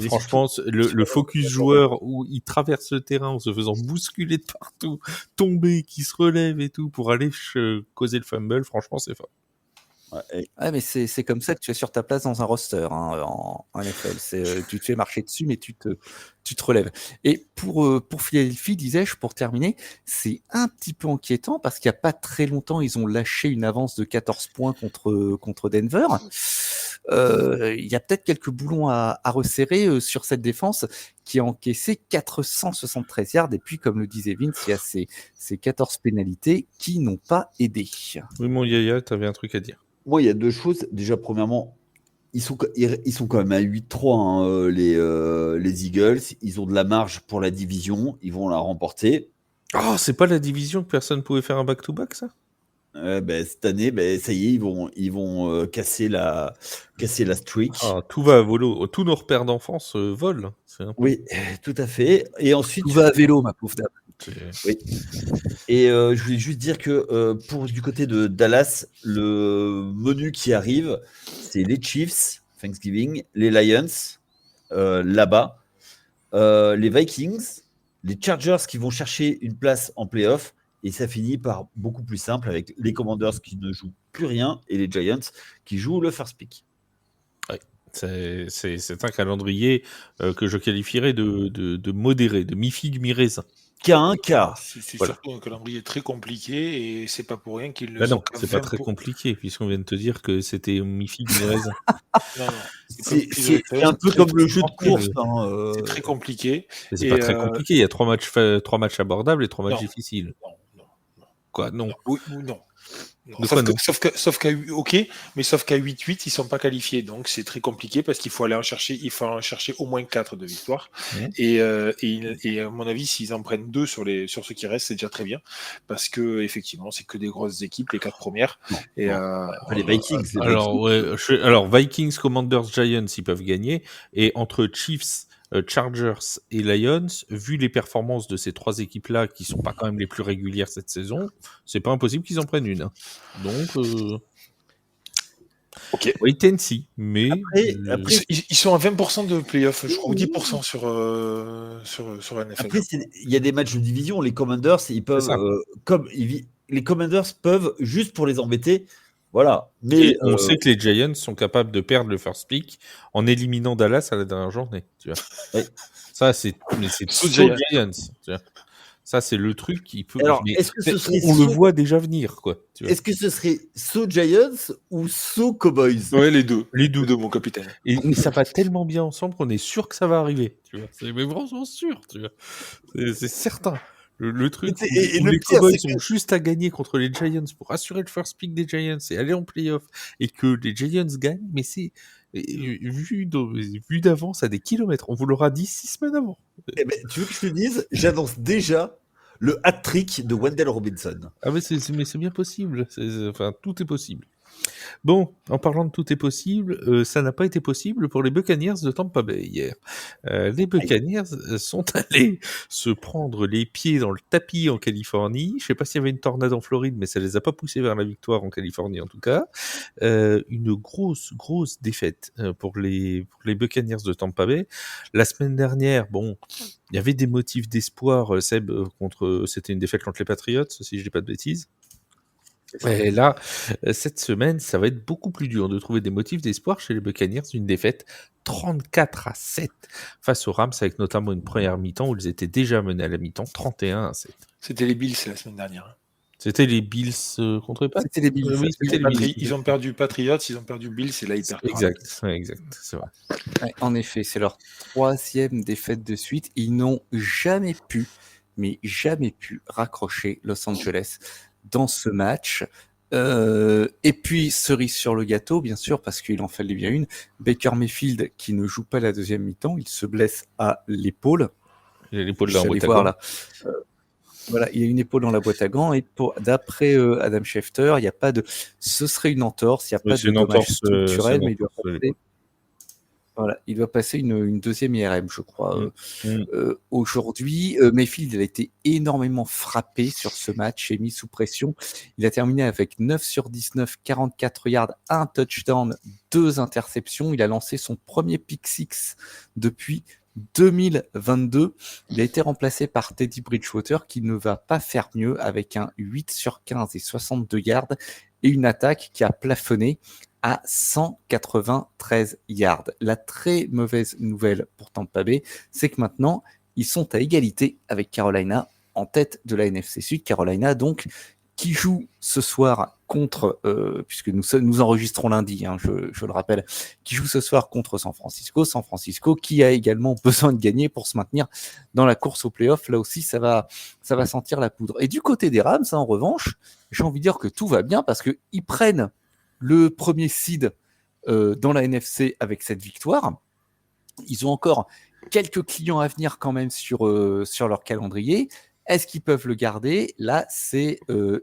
Franchement, le focus joueur où il traverse le terrain en se faisant bousculer de partout, tomber, qui se relève et tout pour aller causer le fumble, franchement c'est fort. Ouais, mais c'est comme ça que tu es sur ta place dans un roster en NFL. Tu te fais marcher dessus, mais tu te relèves. Et pour Philadelphie, disais-je, pour terminer, c'est un petit peu inquiétant parce qu'il n'y a pas très longtemps, ils ont lâché une avance de 14 points contre Denver. Il y a peut-être quelques boulons à resserrer sur cette défense qui a encaissé 473 yards. Et puis, comme le disait Vince, il y a ces 14 pénalités qui n'ont pas aidé. Oui, mon Yaya, tu avais un truc à dire. Moi, il y a 2 choses. Déjà, premièrement, ils sont quand même à 8-3, les Eagles. Ils ont de la marge pour la division. Ils vont la remporter. Oh, c'est pas la division que personne pouvait faire un back-to-back, ça? Cette année, ça y est, ils vont casser la streak. Ah, tout va à volo. Tous nos repères d'enfance volent. Oui, tout à fait. Et ensuite, tout va à vélo, ma pauvre dame. Oui. Et je voulais juste dire que du côté de Dallas, le menu qui arrive, c'est les Chiefs, Thanksgiving, les Lions, là-bas, les Vikings, les Chargers qui vont chercher une place en playoff, et ça finit par beaucoup plus simple avec les Commanders qui ne jouent plus rien et les Giants qui jouent le first pick. Ouais. C'est un calendrier que je qualifierais de modéré, de mi-figue, mi-raisin. Qu'à un quart. C'est surtout un calendrier très compliqué et c'est pas pour rien qu'ils le non, c'est pas très compliqué puisqu'on vient de te dire que c'était mi-figue, mi-raisin. C'est un peu comme le jeu de course. C'est très compliqué. Mais c'est pas très compliqué. Il y a 3 matchs abordables et 3 matchs difficiles. Non. Quoi, non? Oui ou non. Sauf qu'à 8-8, ils sont pas qualifiés, donc c'est très compliqué parce qu'il faut aller en chercher, au moins 4 de victoires. Et à mon avis, s'ils en prennent 2 sur ceux qui restent, c'est déjà très bien parce que effectivement, c'est que des grosses équipes, les 4 premières. Et les Vikings. Alors Vikings, Commanders, Giants, ils peuvent gagner. Et entre Chiefs, Chargers et Lions, vu les performances de ces 3 équipes-là qui sont pas quand même les plus régulières cette saison, c'est pas impossible qu'ils en prennent une. Hein. Donc, wait and see. Mais après, ils sont à 20% de playoff, je crois, ou 10% sur NFL. Après, il y a des matchs de division. Les Commanders, ils peuvent, les Commanders peuvent juste pour les embêter. Voilà. Mais on sait que les Giants sont capables de perdre le first pick en éliminant Dallas à la dernière journée. Tu vois. Ça, c'est Giants. Tu vois. Ça, c'est le truc qui peut. Alors, est-ce que on le voit déjà venir, quoi. Est-ce que ce serait Giants ou Cowboys? Ouais, les deux, mon capitaine. Et ça va tellement bien ensemble qu'on est sûr que ça va arriver. Tu vois. Mais vraiment sûr. Tu vois. C'est certain. Le truc où les Cowboys ont juste à gagner contre les Giants pour assurer le first pick des Giants et aller en playoff et que les Giants gagnent, mais c'est vu d'avance à des kilomètres. On vous l'aura dit 6 semaines avant. Tu veux que je te dise, j'annonce déjà le hat-trick de Wendell Robinson. Ah mais c'est bien possible. Tout est possible. Bon, en parlant de tout est possible, ça n'a pas été possible pour les Buccaneers de Tampa Bay hier. Les Buccaneers sont allés se prendre les pieds dans le tapis en Californie. Je ne sais pas s'il y avait une tornade en Floride, mais ça les a pas poussés vers la victoire en Californie en tout cas. Une grosse défaite pour les Buccaneers de Tampa Bay. La semaine dernière, il y avait des motifs d'espoir, Seb, c'était une défaite contre les Patriots, si je dis pas de bêtises. Et là, cette semaine, ça va être beaucoup plus dur de trouver des motifs d'espoir chez les Buccaneers. Une défaite 34-7 face aux Rams, avec notamment une première mi-temps où ils étaient déjà menés à la mi-temps, 31-7. C'était les Bills la semaine dernière. C'était les Bills contre les Pats. C'était les Bills. Oui, c'était les Bills. Ils ont perdu Patriots, ils ont perdu Bills, et là ils perdent. Exact, c'est vrai. Ouais, en effet, c'est leur 3e défaite de suite. Ils n'ont jamais pu mais jamais pu raccrocher Los Angeles dans ce match. Et puis, cerise sur le gâteau, bien sûr, parce qu'il en fallait bien une. Baker Mayfield, qui ne joue pas la deuxième mi-temps, il se blesse à l'épaule. Il a l'épaule Je dans suis la allé boîte à voir gants. là. Voilà, il y a une épaule dans la boîte à gants et d'après Adam Schefter, il n'y a pas de, ce serait une entorse, il n'y a Oui, pas c'est de une dommage entorse, structurel, mais l'épaule. il doit passer une deuxième IRM, je crois. Aujourd'hui, Mayfield il a été énormément frappé sur ce match et mis sous pression. Il a terminé avec 9 sur 19, 44 yards, 1 touchdown, 2 interceptions. Il a lancé son premier pick six depuis 2022. Il a été remplacé par Teddy Bridgewater qui ne va pas faire mieux avec un 8 sur 15 et 62 yards et une attaque qui a plafonné à 193 yards. La très mauvaise nouvelle pour Tampa Bay, c'est que maintenant, ils sont à égalité avec Carolina en tête de la NFC Sud. Carolina, donc, qui joue ce soir contre, puisque nous enregistrons lundi, je le rappelle, qui joue ce soir contre San Francisco. San Francisco qui a également besoin de gagner pour se maintenir dans la course au playoff. Là aussi, ça va sentir la poudre. Et du côté des Rams, en revanche, j'ai envie de dire que tout va bien parce qu'ils prennent le premier seed dans la NFC avec cette victoire. Ils ont encore quelques clients à venir quand même sur leur calendrier. Est-ce qu'ils peuvent le garder? Là, c'est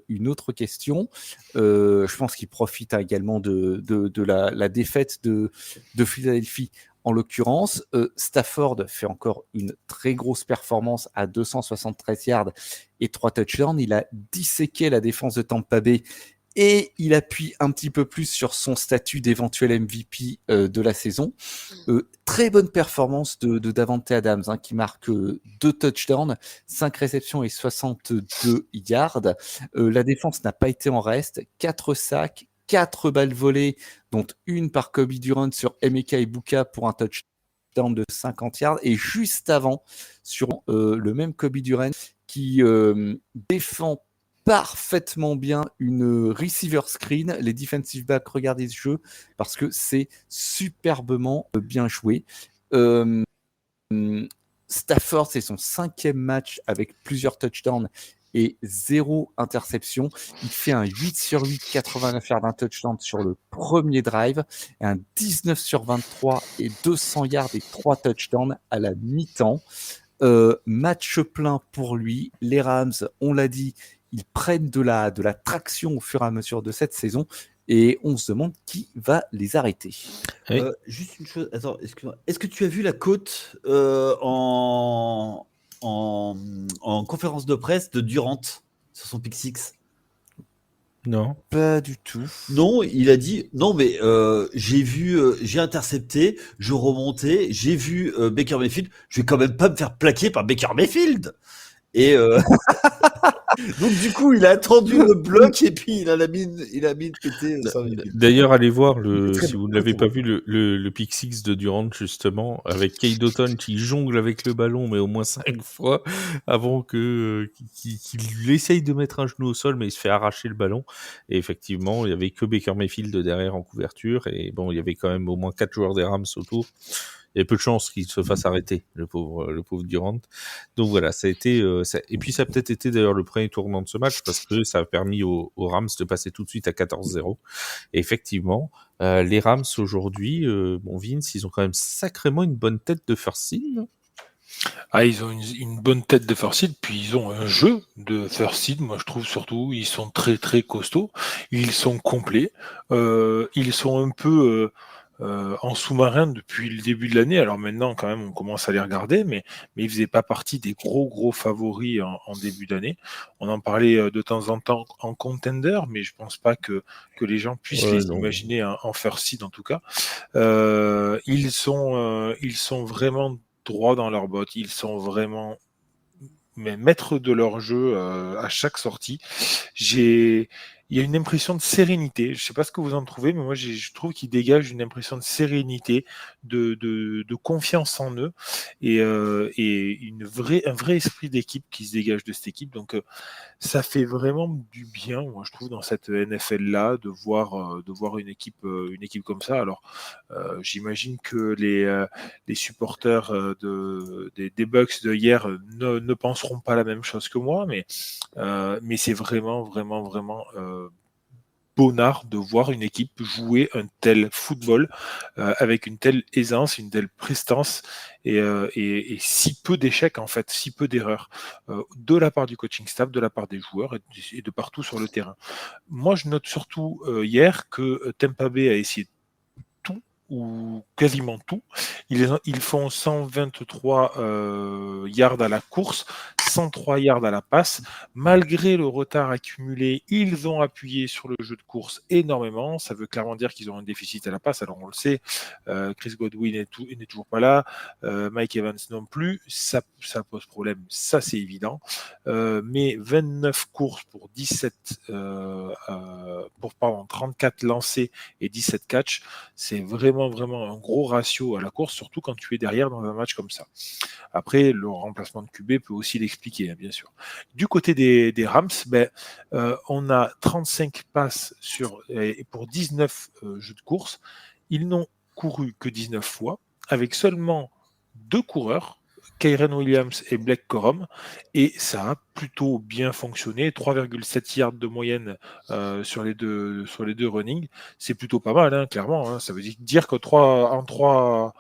une autre question. Je pense qu'ils profitent également de la défaite de Philadelphie. En l'occurrence, Stafford fait encore une très grosse performance à 273 yards et 3 touchdowns. Il a disséqué la défense de Tampa Bay et il appuie un petit peu plus sur son statut d'éventuel MVP de la saison. Très bonne performance de Davante Adams, qui marque 2 touchdowns, 5 réceptions et 62 yards. La défense n'a pas été en reste, 4 sacs, 4 balles volées, dont une par Kobe Durant sur Emeka Ibuka pour un touchdown de 50 yards. Et juste avant, sur le même Kobe Durant qui défend parfaitement bien une receiver screen. Les defensive backs, regardez ce jeu parce que c'est superbement bien joué. Stafford, c'est son 5e match avec plusieurs touchdowns et 0 interception. Il fait un 8 sur 8, 89 yards d'un touchdown sur le premier drive, et un 19 sur 23 et 200 yards et 3 touchdowns à la mi-temps. Match plein pour lui. Les Rams, on l'a dit, ils prennent de la traction au fur et à mesure de cette saison et on se demande qui va les arrêter. Oui. Juste une chose, attends, excuse-moi. Est-ce que tu as vu la cote en conférence de presse de Durant sur son pick six? Non. Pas du tout. Non, il a dit non, mais j'ai intercepté, je remontais, j'ai vu Baker Mayfield, je vais quand même pas me faire plaquer par Baker Mayfield. Et donc du coup, il a attendu le bloc et puis il a mis pété. D'ailleurs, allez voir si vous ne l'avez pas vu, le pick six de Durant justement avec Kate Doughton qui jongle avec le ballon, mais au moins 5 fois avant qu'il essaye de mettre un genou au sol, mais il se fait arracher le ballon. Et effectivement, il y avait que Baker Mayfield derrière en couverture, et bon, il y avait quand même au moins 4 joueurs des Rams autour. Il y a peu de chances qu'il se fasse arrêter, le pauvre Durant. Donc voilà, ça a été. Et puis ça a peut-être été d'ailleurs le premier tournant de ce match parce que ça a permis aux Rams de passer tout de suite à 14-0. Et effectivement, les Rams aujourd'hui, Vince, ils ont quand même sacrément une bonne tête de first seed. Ils ont une bonne tête de first seed, puis ils ont un jeu de first seed. Moi, je trouve surtout, ils sont très très costauds. Ils sont complets. Ils sont un peu en sous-marin depuis le début de l'année. Alors maintenant, quand même, on commence à les regarder, mais ils faisaient pas partie des gros favoris en début d'année. On en parlait de temps en temps en contender, mais je pense pas que les gens puissent les imaginer en first seed en tout cas. Ils sont vraiment droits dans leurs bottes. Ils sont vraiment maîtres de leur jeu à chaque sortie. J'ai il y a une impression de sérénité. Je ne sais pas ce que vous en trouvez, mais moi, je trouve qu'ils dégagent une impression de sérénité, de confiance en eux et un vrai esprit d'équipe qui se dégage de cette équipe. Donc, ça fait vraiment du bien, moi, je trouve, dans cette NFL-là, de voir une équipe comme ça. Alors, j'imagine que les supporters des Bucks de hier ne penseront pas la même chose que moi, mais c'est vraiment, vraiment, vraiment bonnard de voir une équipe jouer un tel football avec une telle aisance, une telle prestance et si peu d'échecs en fait, si peu d'erreurs de la part du coaching staff, de la part des joueurs et de partout sur le terrain. Moi, je note surtout hier que Tampa Bay a essayé tout ou quasiment tout. Ils font 123 yards à la course, 103 yards à la passe. Malgré le retard accumulé, ils ont appuyé sur le jeu de course énormément. Ça veut clairement dire qu'ils ont un déficit à la passe. Alors on le sait, Chris Godwin n'est toujours pas là, Mike Evans non plus. Ça pose problème, ça c'est évident. Mais 29 courses pour 34 lancés et 17 catchs, c'est vraiment un gros ratio à la course, surtout quand tu es derrière dans un match comme ça. Après, le remplacement de QB peut aussi l'expliquer, hein, bien sûr. Du côté des Rams, on a 35 passes pour 19 jeux de course. Ils n'ont couru que 19 fois, avec seulement 2 coureurs, Kyren Williams et Blake Corum, et ça a plutôt bien fonctionné. 3,7 yards de moyenne sur les deux runnings, c'est plutôt pas mal, hein, clairement. Hein. Ça veut dire que 3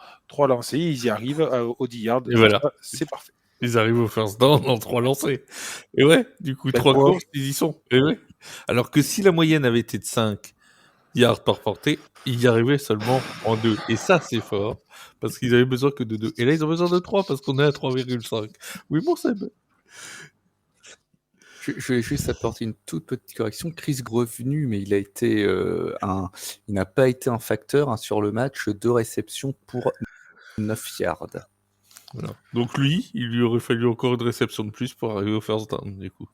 lancés, ils y arrivent aux 10 yards. Et voilà. C'est parfait. Ils arrivent au first down en 3 lancés. Et ouais, du coup, 3 courses, ils y sont. Et ouais. Alors que si la moyenne avait été de 5 yards par portée, ils y arrivaient seulement en 2. Et ça, c'est fort, parce qu'ils avaient besoin que de 2. Et là, ils ont besoin de 3, parce qu'on est à 3,5. Oui, bon, Seb. Je vais juste apporter une toute petite correction. Chris Grevenu, mais il n'a pas été un facteur sur le match, 2 réceptions pour 9 yards. Voilà. Donc lui, il lui aurait fallu encore une réception de plus pour arriver au first down, du coup.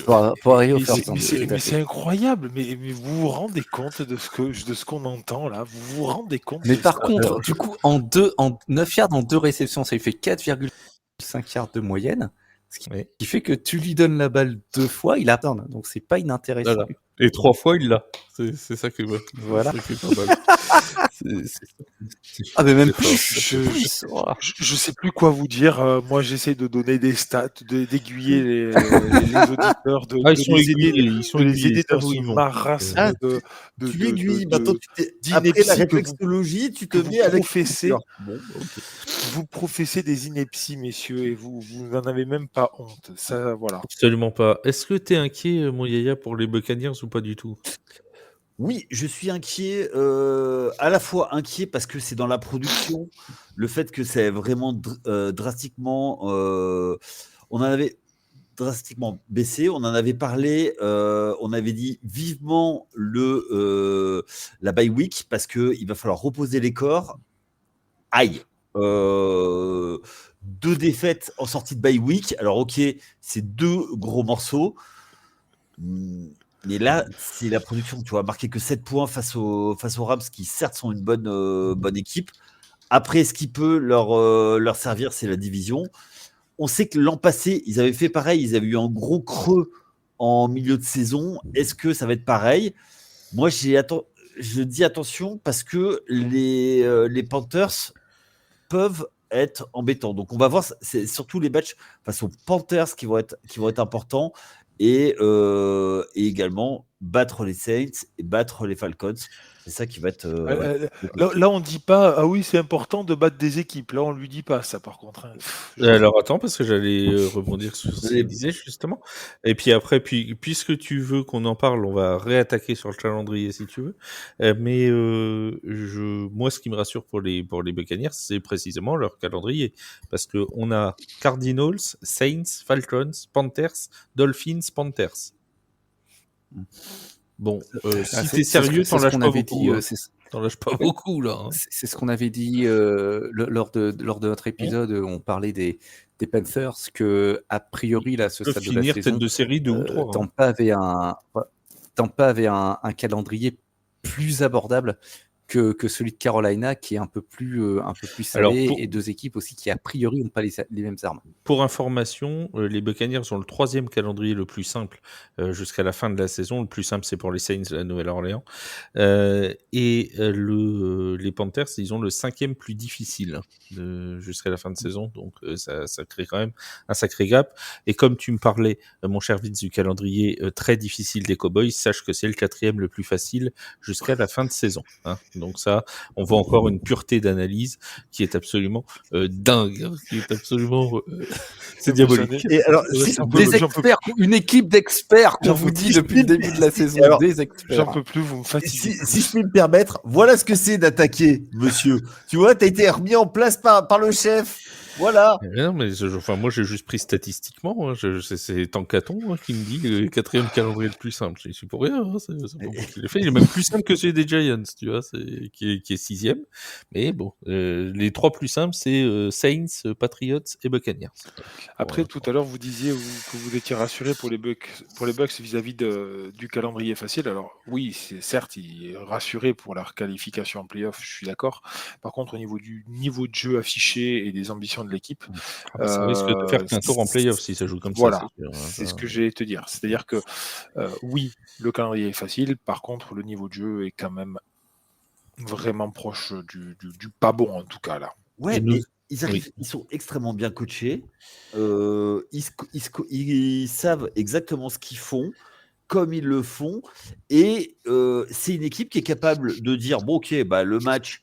Pour arriver au first down. Mais c'est incroyable, mais vous vous rendez compte de ce qu'on entend là? Vous vous rendez compte? Mais par contre, du coup, en 9 yards, en 2 réceptions, ça lui fait 4,5 yards de moyenne. Ce qui fait que tu lui donnes la balle 2 fois, il atteint. Donc c'est pas inintéressant. Voilà. Et 3 fois, il l'a. C'est ça qui est voilà. pas mal. Ah mais même je sais plus quoi vous dire. Moi, j'essaie de donner des stats, d'aiguiller les auditeurs, de les aider dans ce marasme tu l'aiguilles. Maintenant, après la réflexologie, tu te mets avec vous professez des inepties, messieurs, et vous n'en avez même pas honte. Ça, voilà. Absolument pas. Est-ce que tu es inquiet, mon Yaya, pour les Buccaneers ou pas du tout? Oui, je suis inquiet, à la fois inquiet parce que c'est dans la production, le fait que c'est vraiment drastiquement, on en avait drastiquement baissé, on en avait parlé, on avait dit vivement la bye week parce qu'il va falloir reposer les corps. Aïe, 2 défaites en sortie de bye week, alors ok, c'est 2 gros morceaux. Mais là, c'est la production. Tu vois, marquer que 7 points face aux Rams, qui certes sont une bonne équipe. Après, ce qui peut leur servir, c'est la division. On sait que l'an passé, ils avaient fait pareil. Ils avaient eu un gros creux en milieu de saison. Est-ce que ça va être pareil? Moi, je dis attention parce que les Panthers peuvent être embêtants. Donc, on va voir. C'est surtout les matchs face aux Panthers qui vont être importants. Et également battre les Saints et battre les Falcons. C'est ça qui va être... là, on ne dit pas « Ah oui, c'est important de battre des équipes ». Là, on ne lui dit pas ça, par contre. Hein. Alors, attends, parce que j'allais rebondir sur ce qu'il disait, justement. Et puis après, puisque tu veux qu'on en parle, on va réattaquer sur le calendrier, si tu veux. Mais moi, ce qui me rassure pour les Buccaneers, c'est précisément leur calendrier. Parce qu'on a Cardinals, Saints, Falcons, Panthers, Dolphins, Panthers. Bon, si t'es sérieux, t'en lâches pas beaucoup. T'en lâches pas beaucoup, là. Hein. C'est ce qu'on avait dit lors de notre épisode. On parlait des Panthers, que a priori, là, ce stade de la saison, finir tête de série 2 ou 3. Tampa avait Tampa avait un calendrier plus abordable que celui de Carolina, qui est un peu plus salé, et 2 équipes aussi qui a priori n'ont pas les mêmes armes. Pour information, les Buccaneers ont le 3e calendrier le plus simple jusqu'à la fin de la saison. Le plus simple, c'est pour les Saints de la Nouvelle-Orléans. Les Panthers, ils ont le 5e plus difficile jusqu'à la fin de saison. Donc ça crée quand même un sacré gap. Et comme tu me parlais, mon cher Vince, du calendrier très difficile des Cowboys, sache que c'est le 4e le plus facile jusqu'à la fin de saison. Hein. Donc ça, on voit encore une pureté d'analyse qui est absolument dingue, hein, qui est absolument... c'est diabolique. Et alors, une équipe d'experts qu'on vous dit depuis le début de la saison. Alors, des experts. J'en peux plus, vous me fatiguez. Si je puis me permettre, voilà ce que c'est d'attaquer, monsieur. Tu vois, t'as été remis en place par le chef. Voilà. Non, mais moi j'ai juste pris statistiquement. Hein, c'est Tankaton qui me dit le 4e calendrier le plus simple. Je suis pour rien. Hein, c'est pas moi qui l'ai fait. Il est même plus simple que celui des Giants, tu vois, qui est 6e. Mais bon, les 3 plus simples, c'est Saints, Patriots et Buccaneers. Après, tout à l'heure, vous disiez que vous étiez rassuré pour les Bucks vis-à-vis du calendrier facile. Alors oui, certes, il est rassuré pour leur qualification en playoff, je suis d'accord. Par contre, au niveau du niveau de jeu affiché et des ambitions de l'équipe, ça risque de faire qu'un tour en playoff si ça joue comme voilà, ça. c'est ce que j'allais te dire. C'est-à-dire que oui, le calendrier est facile. Par contre, le niveau de jeu est quand même vraiment proche du pas bon, en tout cas là. Ouais, mais ils sont extrêmement bien coachés. Ils savent exactement ce qu'ils font, comme ils le font, et c'est une équipe qui est capable de dire bon, ok, bah le match,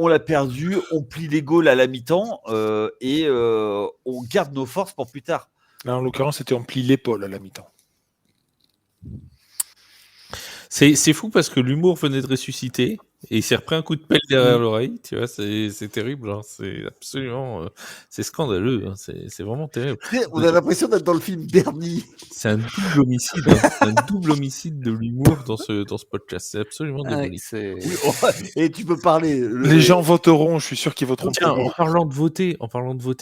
on l'a perdu, on plie les goals à la mi-temps et on garde nos forces pour plus tard. Là, en l'occurrence, c'était on plie l'épaule à la mi-temps. C'est fou parce que l'humour venait de ressusciter et il s'est repris un coup de pelle derrière l'oreille, tu vois, c'est terrible, hein, c'est absolument, c'est scandaleux, hein, c'est vraiment terrible. On a l'impression d'être dans le film Bernie. C'est un double homicide, hein, un double homicide de l'humour dans ce podcast, c'est absolument diabolique. Et tu peux parler. Les gens voteront, je suis sûr qu'ils voteront. Tiens, en parlant de voter,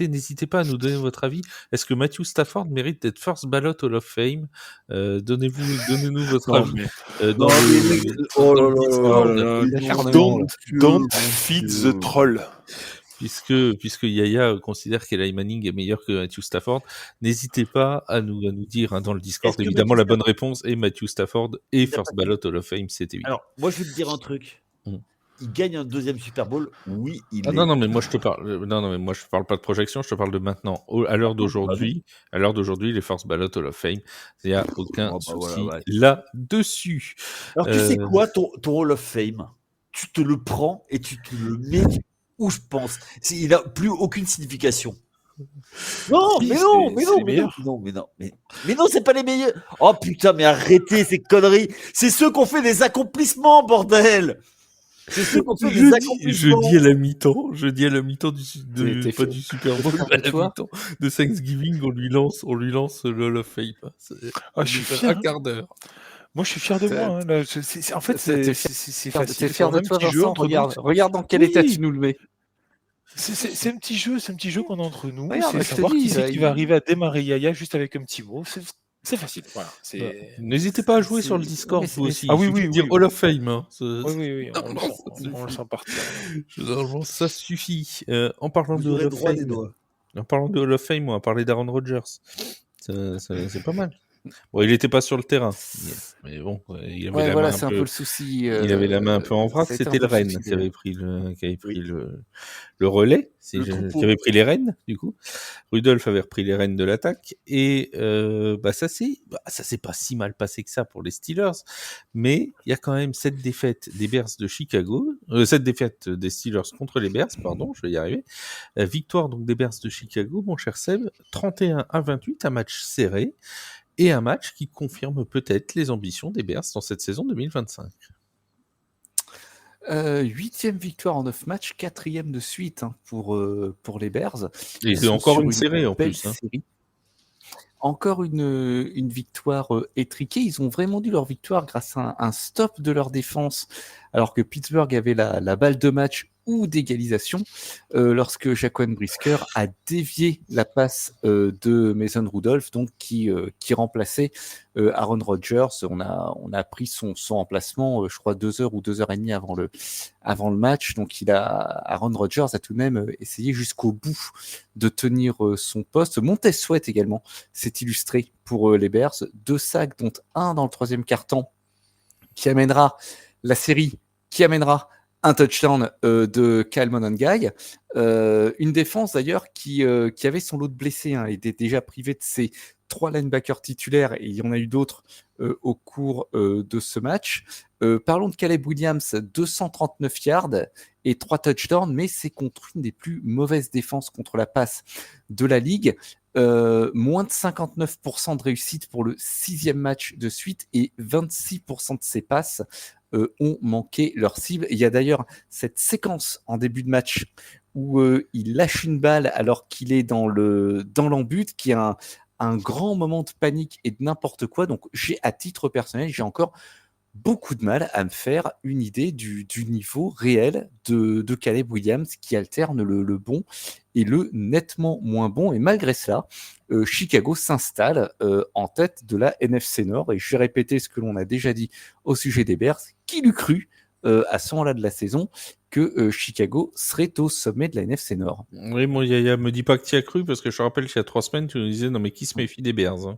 n'hésitez pas à nous donner votre avis. Est-ce que Matthew Stafford mérite d'être first ballot Hall of Fame? Donnez-nous votre avis. Don't feed the troll. Puisque Yaya considère qu'Eli Manning est meilleur que Matthew Stafford, n'hésitez pas à nous dire dans le Discord. Évidemment, la bonne réponse est Matthew Stafford et first ballot Hall of Fame, c'était évident. Alors, moi, je vais te dire un truc. Il gagne un 2e Super Bowl, oui, non, mais moi je te parle. Non, mais moi je parle pas de projection, je te parle de maintenant. À l'heure d'aujourd'hui, les first ballot Hall of Fame, il n'y a aucun souci là-dessus. Alors tu sais quoi, ton Hall of Fame, tu te le prends et tu te le mets où je pense. Il n'a plus aucune signification. Non, mais non, c'est pas les meilleurs. Oh putain, mais arrêtez ces conneries. C'est ceux qui ont fait des accomplissements, bordel. C'est ceux qui ont fait des accomplissements. Je dis à la mi-temps du Super Bowl, à la mi-temps de Thanksgiving, on lui lance le Hall of Fame. Je suis fier. Un quart d'heure. Moi, je suis fier de moi. Hein. En fait, c'est facile. T'es fier de toi, Vincent. Regarde dans quel état tu nous le mets. C'est un petit jeu qu'on a entre nous. C'est savoir qui c'est qui va arriver à démarrer Yaya juste avec un petit mot. C'est facile. Voilà. N'hésitez pas à jouer sur le Discord vous aussi. Ah oui. Dire Hall of Fame. Hein. Oui. On le sent partir. Généralement, ça suffit. En parlant de Hall of Fame, on va parler d'Aaron Rodgers. C'est pas mal. Bon, il n'était pas sur le terrain, mais bon, il avait la main c'est un peu le souci. Il avait la main un peu en vrac. C'était le Rennes qui avait pris le relais, qui avait pris les rênes du coup. Rudolph avait repris les rênes de l'attaque et ça s'est pas si mal passé que ça pour les Steelers, mais il y a quand même 7 défaites des Bears de Chicago, 7 défaites des Steelers contre les Bears, pardon, je vais y arriver. Victoire donc des Bears de Chicago, mon cher Seb, 31-28, un match serré. Et un match qui confirme peut-être les ambitions des Bears dans cette saison 2025. 8e victoire en 9 matchs, 4e de suite pour les Bears. Et c'est encore une série en plus. Hein. Encore une victoire étriquée. Ils ont vraiment dû leur victoire grâce à un stop de leur défense, alors que Pittsburgh avait la balle de match ou d'égalisation lorsque Jaquan Brisker a dévié la passe de Mason Rudolph, donc qui remplaçait Aaron Rodgers. On a pris son remplacement, je crois 2 heures ou 2h30 avant le match. Donc Aaron Rodgers a tout de même essayé jusqu'au bout de tenir son poste. Montez Sweat également s'est illustré pour les Bears. 2 sacs, dont un dans le 3e quart-temps, qui amènera la série, qui amènera un touchdown de Kyle Monangai. Une défense d'ailleurs qui avait son lot de blessés, hein, était déjà privée de ses 3 linebackers titulaires, et il y en a eu d'autres au cours de ce match. Parlons de Caleb Williams, 239 yards et 3 touchdowns, mais c'est contre une des plus mauvaises défenses contre la passe de la ligue. Moins de 59% de réussite pour le 6e match de suite, et 26% de ses passes ont manqué leur cible. Il y a d'ailleurs cette séquence en début de match où il lâche une balle alors qu'il est dans l'embut, qui est un grand moment de panique et de n'importe quoi. Donc à titre personnel, j'ai encore beaucoup de mal à me faire une idée du niveau réel de Caleb Williams, qui alterne le bon et le nettement moins bon. Et malgré cela, Chicago s'installe en tête de la NFC Nord. Et je vais répéter ce que l'on a déjà dit au sujet des Bears. Qui l'eût cru à ce moment-là de la saison que Chicago serait au sommet de la NFC Nord? Oui, mon Yaya, me dis pas que tu y as cru, parce que je te rappelle qu'il y a 3 semaines, tu nous disais non mais qui se méfie des Bears, hein.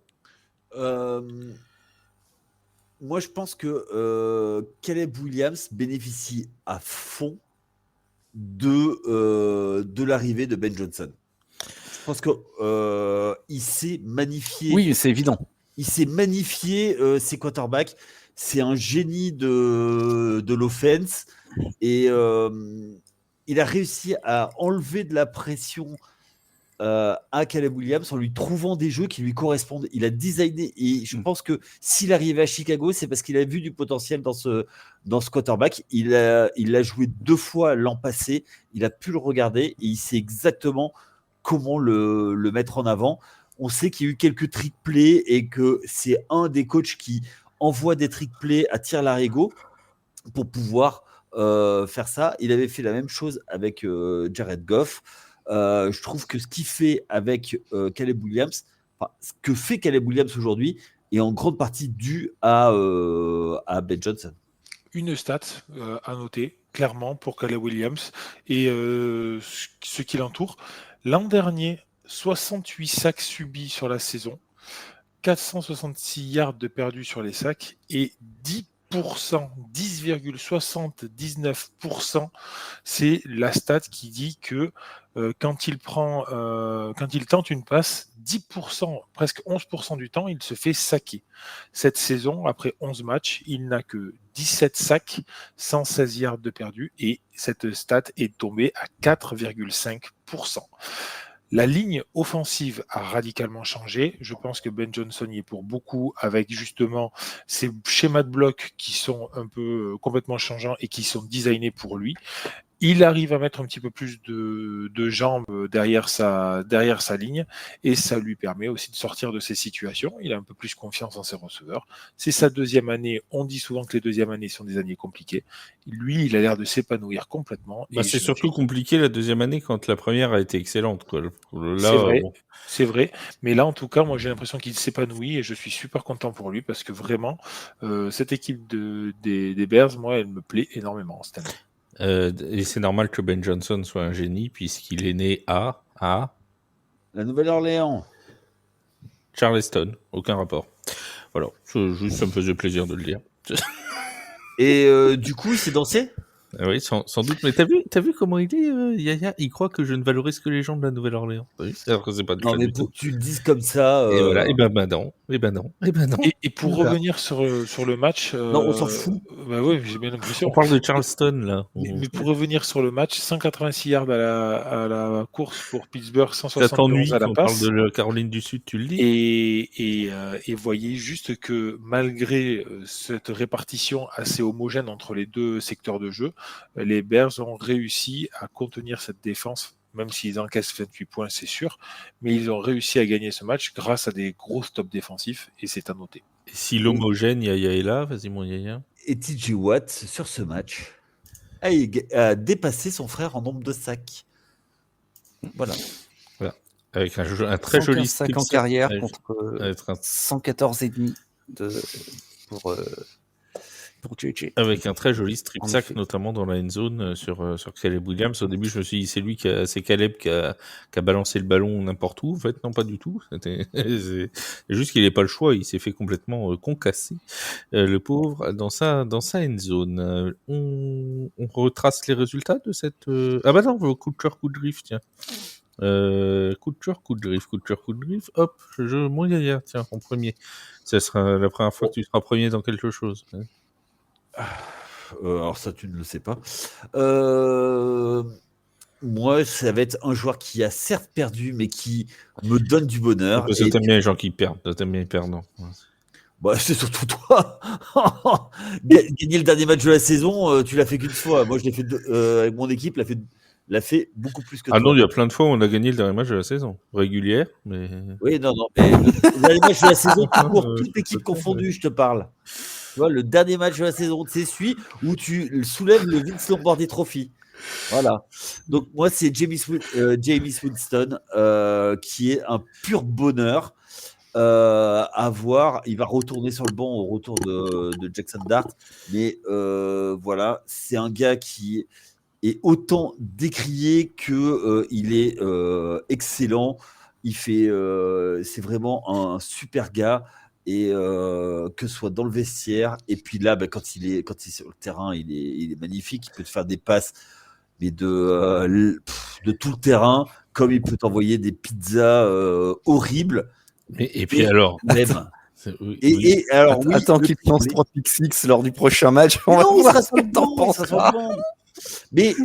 Moi, je pense que Caleb Williams bénéficie à fond de l'arrivée de Ben Johnson. Je pense qu'il s'est magnifié. Oui, c'est évident. Il s'est magnifié ses quarterbacks. C'est un génie de l'offense. Et il a réussi à enlever de la pression à Caleb Williams en lui trouvant des jeux qui lui correspondent. Il a designé, et je pense que s'il arrivait à Chicago, c'est parce qu'il a vu du potentiel dans ce quarterback. Il l'a joué 2 fois l'an passé, il a pu le regarder et il sait exactement comment le mettre en avant. On sait qu'il y a eu quelques trick plays et que c'est un des coachs qui envoie des trick plays à tire-larigot pour pouvoir faire ça. Il avait fait la même chose avec Jared Goff. Je trouve que ce qu'il fait avec Caleb Williams, ce que fait Caleb Williams aujourd'hui, est en grande partie dû à Ben Johnson. Une stat à noter, clairement, pour Caleb Williams et ce qui l'entoure. L'an dernier, 68 sacs subis sur la saison, 466 yards de perdus sur les sacs et 10,79%, c'est la stat qui dit que quand il tente une passe, 10%, presque 11% du temps, il se fait saquer. Cette saison, après 11 matchs, il n'a que 17 sacs, 116 yards de perdus, et cette stat est tombée à 4,5%. La ligne offensive a radicalement changé. Je pense que Ben Johnson y est pour beaucoup, avec justement ces schémas de blocs qui sont un peu complètement changeants et qui sont designés pour lui. Il arrive à mettre un petit peu plus de jambes derrière sa ligne, et ça lui permet aussi de sortir de ces situations. Il a un peu plus confiance en ses receveurs. C'est sa 2e année. On dit souvent que les 2e années sont des années compliquées. Lui, il a l'air de s'épanouir complètement. C'est surtout compliqué la 2e année quand la première a été excellente, quoi. Là, c'est vrai. Mais là, en tout cas, moi, j'ai l'impression qu'il s'épanouit et je suis super content pour lui, parce que vraiment, cette équipe des Bears, moi, elle me plaît énormément cette année. Et c'est normal que Ben Johnson soit un génie, puisqu'il est né à la Nouvelle-Orléans, Charleston, aucun rapport. Voilà, juste ça me faisait plaisir de le dire. Et du coup, il s'est dansé. Oui, sans doute. Mais t'as vu comment il est, Yaya? Il croit que je ne valorise que les gens de la Nouvelle-Orléans. Oui, alors que c'est pas non, mais pour que tu le dises comme ça. Et voilà. Et ben non. Et pour revenir sur le match. Non, on s'en fout. Bah oui, j'ai bien l'impression. On parle de Charleston là. Mais pour revenir sur le match, 186 yards à la course pour Pittsburgh, 171 à la passe. On parle de la Caroline du Sud, tu le dis. Et voyez juste que malgré cette répartition assez homogène entre les 2 secteurs de jeu, les Bears ont réussi à contenir cette défense, même s'ils encaissent 28 points, c'est sûr, mais ils ont réussi à gagner ce match grâce à des gros stops défensifs, et c'est à noter. Et si l'homogène Yaya est là, vas-y mon Yaya. Et TJ Watt sur ce match. a dépassé son frère en nombre de sacs. Voilà. Avec un très joli sac en carrière contre 114,5 pour JJ. Avec un très joli strip sack, notamment dans la end zone sur Caleb Williams. Au début, je me suis dit, c'est Caleb qui a balancé le ballon n'importe où. En fait, non, pas du tout. C'est juste qu'il n'avait pas le choix. Il s'est fait complètement concasser, le pauvre, dans sa end zone. On retrace les résultats de cette. Ah bah non, coup de cœur, coup de griffe, tiens. Coup de cœur, coup de griffe, hop, mon Yaya, tiens, en premier. Ça sera la première fois que tu seras premier dans quelque chose. Alors ça, tu ne le sais pas. Moi, ça va être un joueur qui a certes perdu, mais qui me donne du bonheur. Parce que t'aimes bien les gens qui perdent, t'aimes bien les perdants. Bah, c'est surtout toi. Gagner le dernier match de la saison, tu l'as fait qu'une fois. Moi, je l'ai fait avec mon équipe, l'a fait beaucoup plus que toi. Ah non, il y a plein de fois où on a gagné le dernier match de la saison. Régulière, mais... Oui, non, mais le dernier match de la saison, pour toute équipe confondue, je te parle. Tu vois, le dernier match de la saison, c'est celui où tu soulèves le Vince Lombardi Trophy. Voilà. Donc, moi, c'est James Winston, qui est un pur bonheur à voir. Il va retourner sur le banc au retour de Jackson Dart. Mais voilà, c'est un gars qui est autant décrié que il est excellent. C'est vraiment un super gars. Et que ce soit dans le vestiaire, et puis là, quand il est sur le terrain, il est magnifique. Il peut te faire des passes, mais de tout le terrain, comme il peut t'envoyer des pizzas horribles. Et puis alors, même. Et alors, attends qu'il lance 3 pick 6 lors du prochain match. On va voir ce que t'en penses. Mais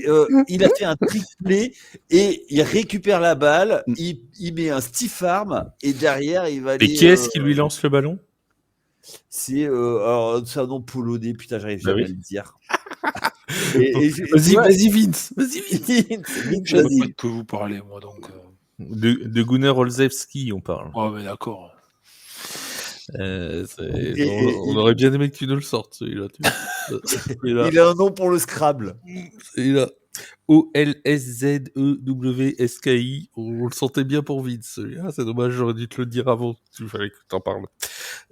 il a fait un triplé et il récupère la balle, il met un stiff arm et derrière il va aller. Et qui est-ce qui lui lance le ballon? C'est un nom polonais, putain, j'arrive jamais à le dire. Vas-y, Vince. Je sais pas de quoi vous parlez, moi, donc. De Gunnar Olszewski, on parle. Oh, mais d'accord. On aurait bien aimé que tu nous le sortes, celui-là. Il a un nom pour le Scrabble. Celui-là. Olszewski. On le sentait bien pour Vince, celui-là. C'est dommage, j'aurais dû te le dire avant. Il fallait que tu en parles.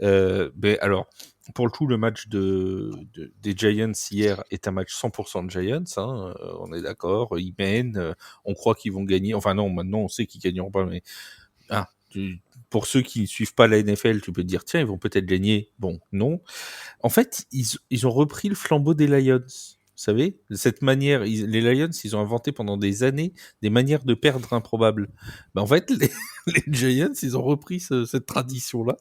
Mais alors, pour le coup, le match des Giants hier est un match 100% de Giants. Hein, on est d'accord. Ils mènent. On croit qu'ils vont gagner. Enfin non, maintenant on sait qu'ils gagneront pas. Mais pour ceux qui ne suivent pas la NFL, tu peux te dire tiens, ils vont peut-être gagner. Bon, non. En fait, ils ont repris le flambeau des Lions. Vous savez, de cette manière, les Lions, ils ont inventé pendant des années des manières de perdre improbables. En fait, les Giants, ils ont repris cette tradition-là.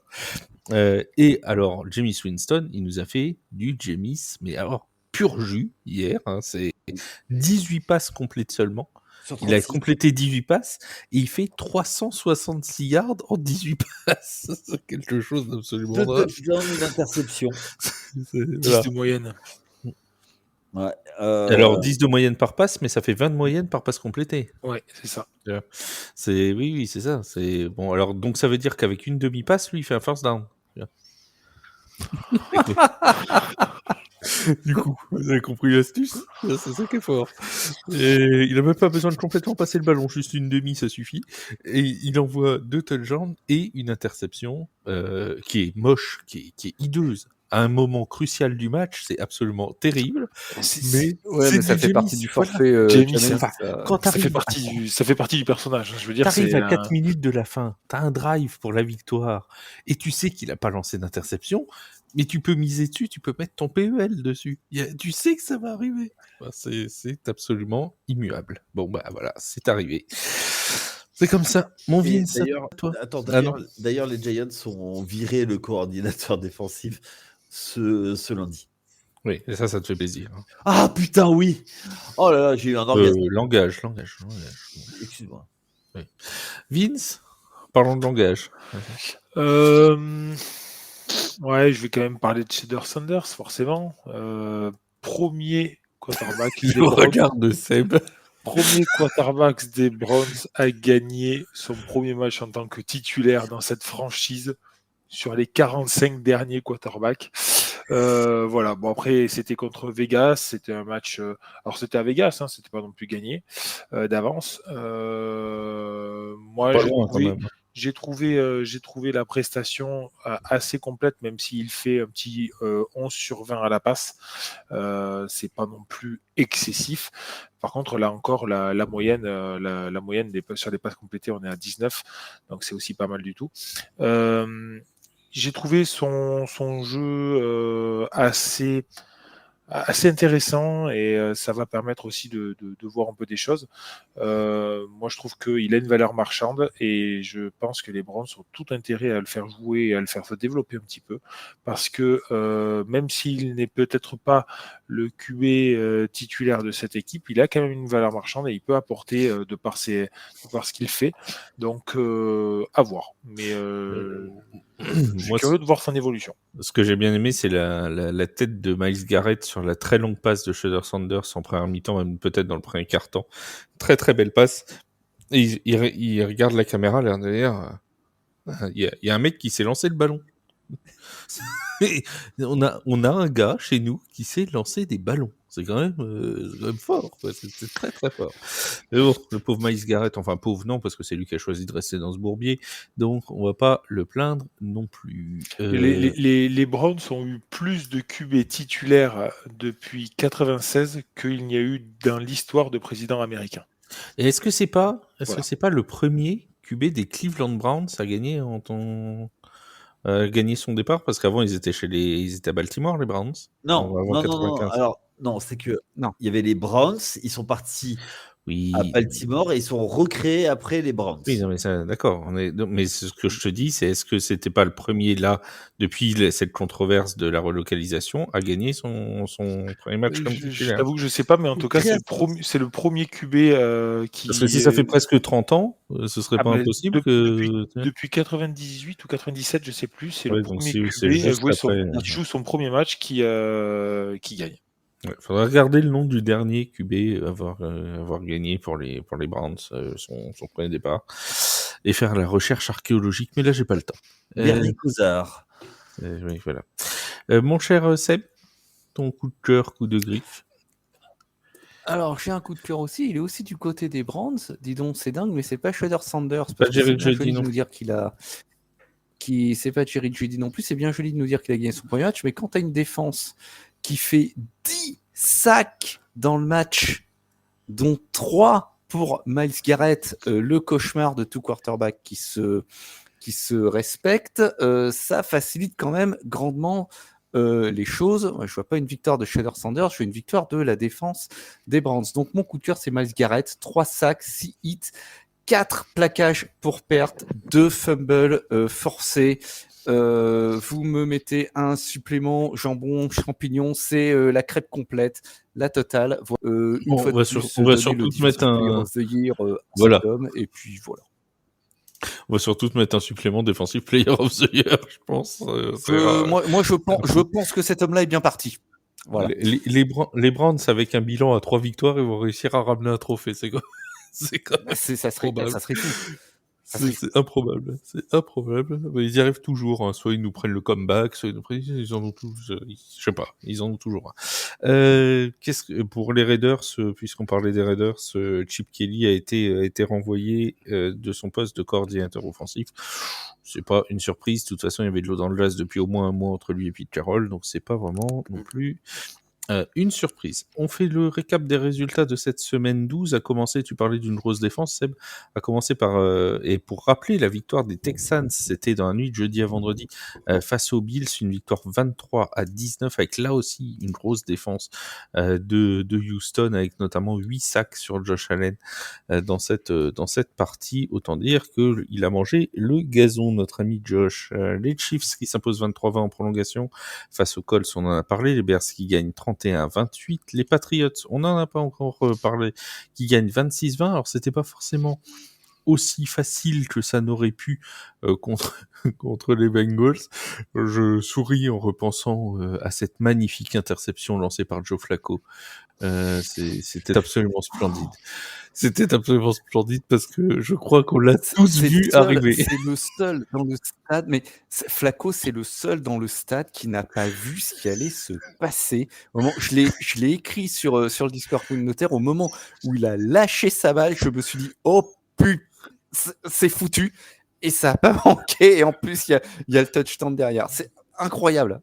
Et alors, Jameis Winston, il nous a fait du Jameis, mais alors, pur jus, hier. Hein, c'est 18 passes complètes seulement. Il a complété 18 passes et il fait 366 yards en 18 passes. C'est quelque chose d'absolument dingue. 2 touchdowns, une interception. 10 de moyenne. Ouais, alors 10 de moyenne par passe, mais ça fait 20 de moyenne par passe complétée. Ouais, c'est ça. Oui, c'est ça. C'est bon. Alors donc ça veut dire qu'avec une demi-passe, lui, il fait un first down. Du coup, vous avez compris l'astuce. C'est ça qui est fort. Et il n'a même pas besoin de complètement passer le ballon, juste une demi, ça suffit. Et il envoie 2 touchdowns et une interception qui est moche, qui est hideuse. À un moment crucial du match, c'est absolument terrible. Mais ça fait partie du forfait. Ça fait partie du personnage. Je veux dire, t'arrives à 4 minutes de la fin, t'as un drive pour la victoire, et tu sais qu'il n'a pas lancé d'interception, mais tu peux miser dessus, tu peux mettre ton PEL dessus. Tu sais que ça va arriver. C'est absolument immuable. Bon, voilà, c'est arrivé. C'est comme ça. Mon Vince, toi. D'ailleurs, les Giants ont viré le coordinateur défensif ce lundi. Oui, et ça te fait plaisir. Hein. Ah putain, oui. Oh là là, j'ai eu un orgasme. Langage. Excuse-moi. Oui. Vince, parlons de langage. Ouais, je vais quand même parler de Shedeur Sanders, forcément. Premier quarterback. Je regarde Seb. Premier quarterback des Browns a gagné son premier match en tant que titulaire dans cette franchise sur les 45 derniers quarterbacks. Voilà. Bon, après, c'était contre Vegas. C'était un match. Alors, c'était à Vegas. Hein, c'était pas non plus gagné d'avance. Moi, Pas loin quand même. j'ai trouvé la prestation assez complète, même s'il fait un petit 11 sur 20 à la passe. C'est pas non plus excessif. Par contre, là encore, la moyenne, la moyenne sur les passes complétées, on est à 19. Donc, c'est aussi pas mal du tout. J'ai trouvé son jeu assez intéressant et ça va permettre aussi de voir un peu des choses. Moi, je trouve qu'il a une valeur marchande et je pense que les Browns ont tout intérêt à le faire jouer et à le faire se développer un petit peu parce que même s'il n'est peut-être pas le QB titulaire de cette équipe, il a quand même une valeur marchande et il peut apporter de par ce qu'il fait. Donc, à voir. Mais je suis curieux de voir son évolution. Ce que j'ai bien aimé, c'est la tête de Myles Garrett sur la très longue passe de Shedeur Sanders en première mi-temps, même peut-être dans le premier quart-temps. Très très belle passe. Et il regarde la caméra là derrière. Il y a un mec qui s'est lancé le ballon. on a un gars chez nous qui sait lancer des ballons. C'est quand même fort, quoi. C'est très très fort. Mais bon, le pauvre Myles Garrett, enfin pauvre non, parce que c'est lui qui a choisi de rester dans ce bourbier, donc on va pas le plaindre non plus. Les Browns ont eu plus de QB titulaires depuis 96 qu'il n'y a eu dans l'histoire de présidents américains. Et est-ce que c'est pas le premier QB des Cleveland Browns à gagner gagner son départ, parce qu'avant ils étaient à Baltimore, les Browns. Non, avant non, non, 95. alors non, c'est que il y avait les Browns, ils sont partis à Baltimore et ils sont recréés après les Browns. Oui, non, mais ça, d'accord. Mais ce que je te dis, c'est est-ce que c'était pas le premier là, depuis cette controverse de la relocalisation, à gagner son premier match comme titulaire? Je t'avoue que je sais pas, mais en tout cas, c'est le premier QB qui. Parce que si ça fait presque 30 ans, ce serait pas impossible que. Depuis 98 ou 97, je sais plus, c'est Ouais, le donc premier c'est QB juste après, qui joue son premier match qui gagne. Ouais, faudrait regarder le nom du dernier QB avoir gagné pour les Browns son premier départ et faire la recherche archéologique, mais là j'ai pas le temps. Bernie Kosar. Oui, voilà. Mon cher Seb, ton coup de cœur, coup de griffe. Alors, j'ai un coup de cœur aussi. Il est aussi du côté des Browns. Dis donc, c'est dingue, mais c'est pas Shedeur Sanders. Pas Jerry Jeudy non plus. Dire c'est pas Jerry Jeudy non plus. C'est bien joli de nous dire qu'il a gagné son premier match, mais quand tu as une défense qui fait 10 sacs dans le match, dont 3 pour Myles Garrett, le cauchemar de tout quarterback qui se respecte, ça facilite quand même grandement les choses. Je vois pas une victoire de Shedeur Sanders, je vois une victoire de la défense des Browns. Donc mon coup de cœur, c'est Myles Garrett, 3 sacs, 6 hits, 4 plaquages pour perte, 2 fumbles forcés. Vous me mettez un supplément jambon, champignon, c'est la crêpe complète, la totale. On va surtout te mettre un voilà. Et puis voilà. On va surtout te mettre un supplément Defensive Player of the Year, je pense. Moi, je pense que cet homme-là est bien parti. Voilà. Les Browns, avec un bilan à 3 victoires, ils vont réussir à ramener un trophée. C'est quoi? Ça serait fou. C'est improbable. C'est improbable. Mais ils y arrivent toujours. Hein. Soit ils nous prennent le comeback, soit ils en ont tous. Je sais pas. Ils en ont toujours. Qu'est-ce que pour les Raiders, puisqu'on parlait des Raiders, Chip Kelly a été renvoyé de son poste de coordinateur offensif. C'est pas une surprise. De toute façon, il y avait de l'eau dans le gaz depuis au moins un mois entre lui et Pete Carroll, donc c'est pas vraiment non plus. Une surprise. On fait le récap des résultats de cette semaine 12. À commencer, tu parlais d'une grosse défense, Seb. À commencer par, et pour rappeler la victoire des Texans, c'était dans la nuit de jeudi à vendredi, face aux Bills, une victoire 23-19, avec là aussi une grosse défense de Houston, avec notamment 8 sacs sur Josh Allen dans cette partie. Autant dire qu'il a mangé le gazon, notre ami Josh. Les Chiefs qui s'imposent 23-20 en prolongation face aux Colts, on en a parlé. Les Bears qui gagnent 31-28. Les Patriots, on n'en a pas encore parlé, qui gagnent 26-20. Alors, c'était pas forcément aussi facile que ça n'aurait pu contre les Bengals. Je souris en repensant à cette magnifique interception lancée par Joe Flacco. C'était absolument splendide. C'était absolument splendide parce que je crois qu'on l'a tous vu arriver. C'est le seul dans le stade, mais Flacco, c'est le seul dans le stade qui n'a pas vu ce qui allait se passer. Au moment, je l'ai écrit sur le Discord communautaire. Au moment où il a lâché sa balle, je me suis dit, oh putain, c'est foutu. Et ça n'a pas manqué. Et en plus, il y a le touchdown derrière. C'est incroyable.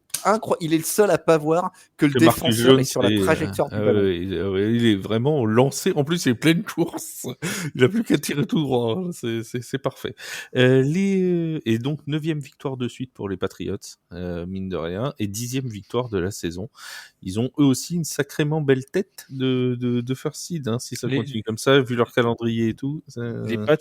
Il est le seul à pas voir que le défenseur est sur la trajectoire du ballon. Il est vraiment lancé. En plus, il est plein de course. Il a plus qu'à tirer tout droit. C'est parfait. Et donc 9e victoire de suite pour les Patriots, mine de rien, et 10e victoire de la saison. Ils ont eux aussi une sacrément belle tête de first seed, hein, si ça continue comme ça, vu leur calendrier et tout. Les Pats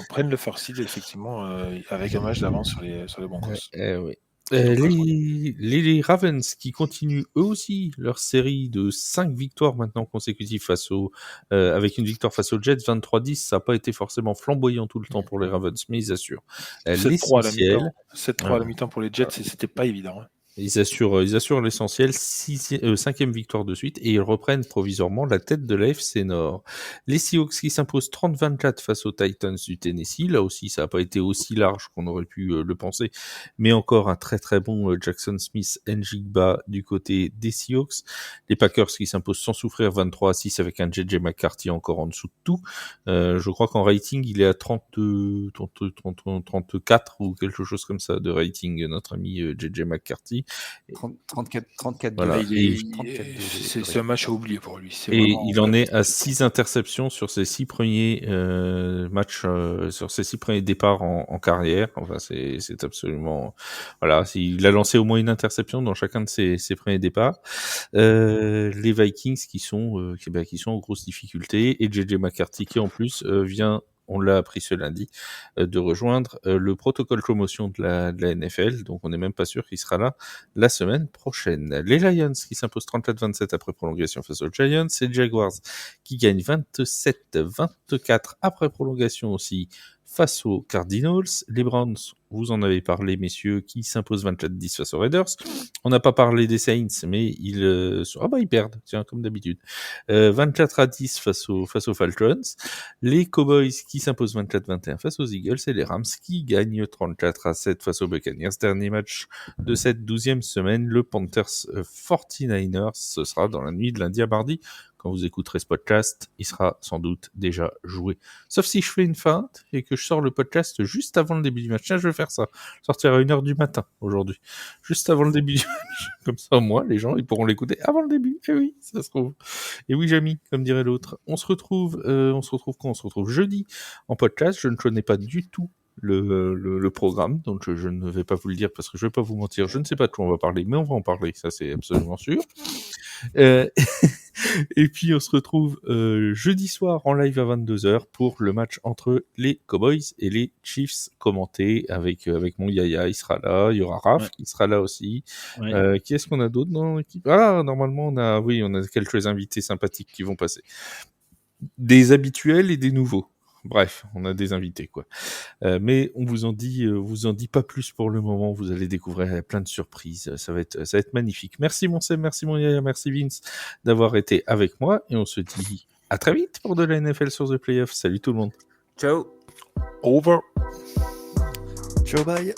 prennent le first seed effectivement avec un match d'avance sur les Broncos. Oui. Les Ravens qui continuent eux aussi leur série de 5 victoires maintenant consécutives avec une victoire face aux Jets 23-10, ça n'a pas été forcément flamboyant tout le temps pour les Ravens, mais ils assurent. 7-3 à la mi-temps pour les Jets, c'était pas évident. Hein. Ils assurent l'essentiel, 5e victoire de suite, et ils reprennent provisoirement la tête de la FC Nord. Les Seahawks qui s'imposent 30-24 face aux Titans du Tennessee. Là aussi, ça n'a pas été aussi large qu'on aurait pu le penser, mais encore un très très bon Jackson Smith-Njigba du côté des Seahawks. Les Packers qui s'imposent sans souffrir 23-6 avec un JJ McCarthy encore en dessous de tout. Je crois qu'en rating, il est à 34 ou quelque chose comme ça de rating, notre ami JJ McCarthy. 34 voilà. C'est un match à oublier pour lui. Il en est à 6 interceptions sur ses 6 premiers matchs, sur ses 6 premiers départs en carrière. Enfin, c'est absolument... Voilà, il a lancé au moins une interception dans chacun de ses premiers départs. Les Vikings qui sont en grosse difficulté, et JJ McCarthy qui en plus vient... On l'a appris ce lundi, de rejoindre le protocole commotion de la NFL, donc on n'est même pas sûr qu'il sera là la semaine prochaine. Les Lions qui s'imposent 34-27 après prolongation face aux Giants, et Jaguars qui gagnent 27-24 après prolongation aussi face aux Cardinals. Les Browns, vous en avez parlé, messieurs, qui s'imposent 24-10 face aux Raiders. On n'a pas parlé des Saints, mais ils perdent, tiens, comme d'habitude. 24-10 face aux Falcons. Les Cowboys qui s'imposent 24-21 face aux Eagles, et les Rams qui gagnent 34-7 face aux Buccaneers. Dernier match de cette 12e semaine, le Panthers 49ers. Ce sera dans la nuit de lundi à mardi. Quand vous écouterez ce podcast, il sera sans doute déjà joué. Sauf si je fais une feinte et que je sors le podcast juste avant le début du match. Tiens, je vais faire ça. Sortir à 1h du matin aujourd'hui. Juste avant le début du match. Comme ça, au moins, les gens, ils pourront l'écouter avant le début. Et oui, ça se trouve. Et oui, Jamy, comme dirait l'autre. On se retrouve quand? On se retrouve jeudi en podcast. Je ne connais pas du tout le programme, donc je ne vais pas vous le dire parce que je vais pas vous mentir, je ne sais pas de quoi on va parler, mais on va en parler, ça c'est absolument sûr. Et puis on se retrouve jeudi soir en live à 22h pour le match entre les Cowboys et les Chiefs, commenté avec mon Yaya, il sera là, il y aura Raph qui sera là aussi. Qui est-ce qu'on a d'autre dans l'équipe? Ah, normalement on a quelques invités sympathiques qui vont passer. Des habituels et des nouveaux. Bref, on a des invités, quoi. Mais on vous en dit pas plus pour le moment. Vous allez découvrir plein de surprises. Ça va être magnifique. Merci mon Seb, merci mon Yaya, merci Vince d'avoir été avec moi. Et on se dit à très vite pour de la NFL sur The Playoffs. Salut tout le monde. Ciao. Over. Ciao, bye.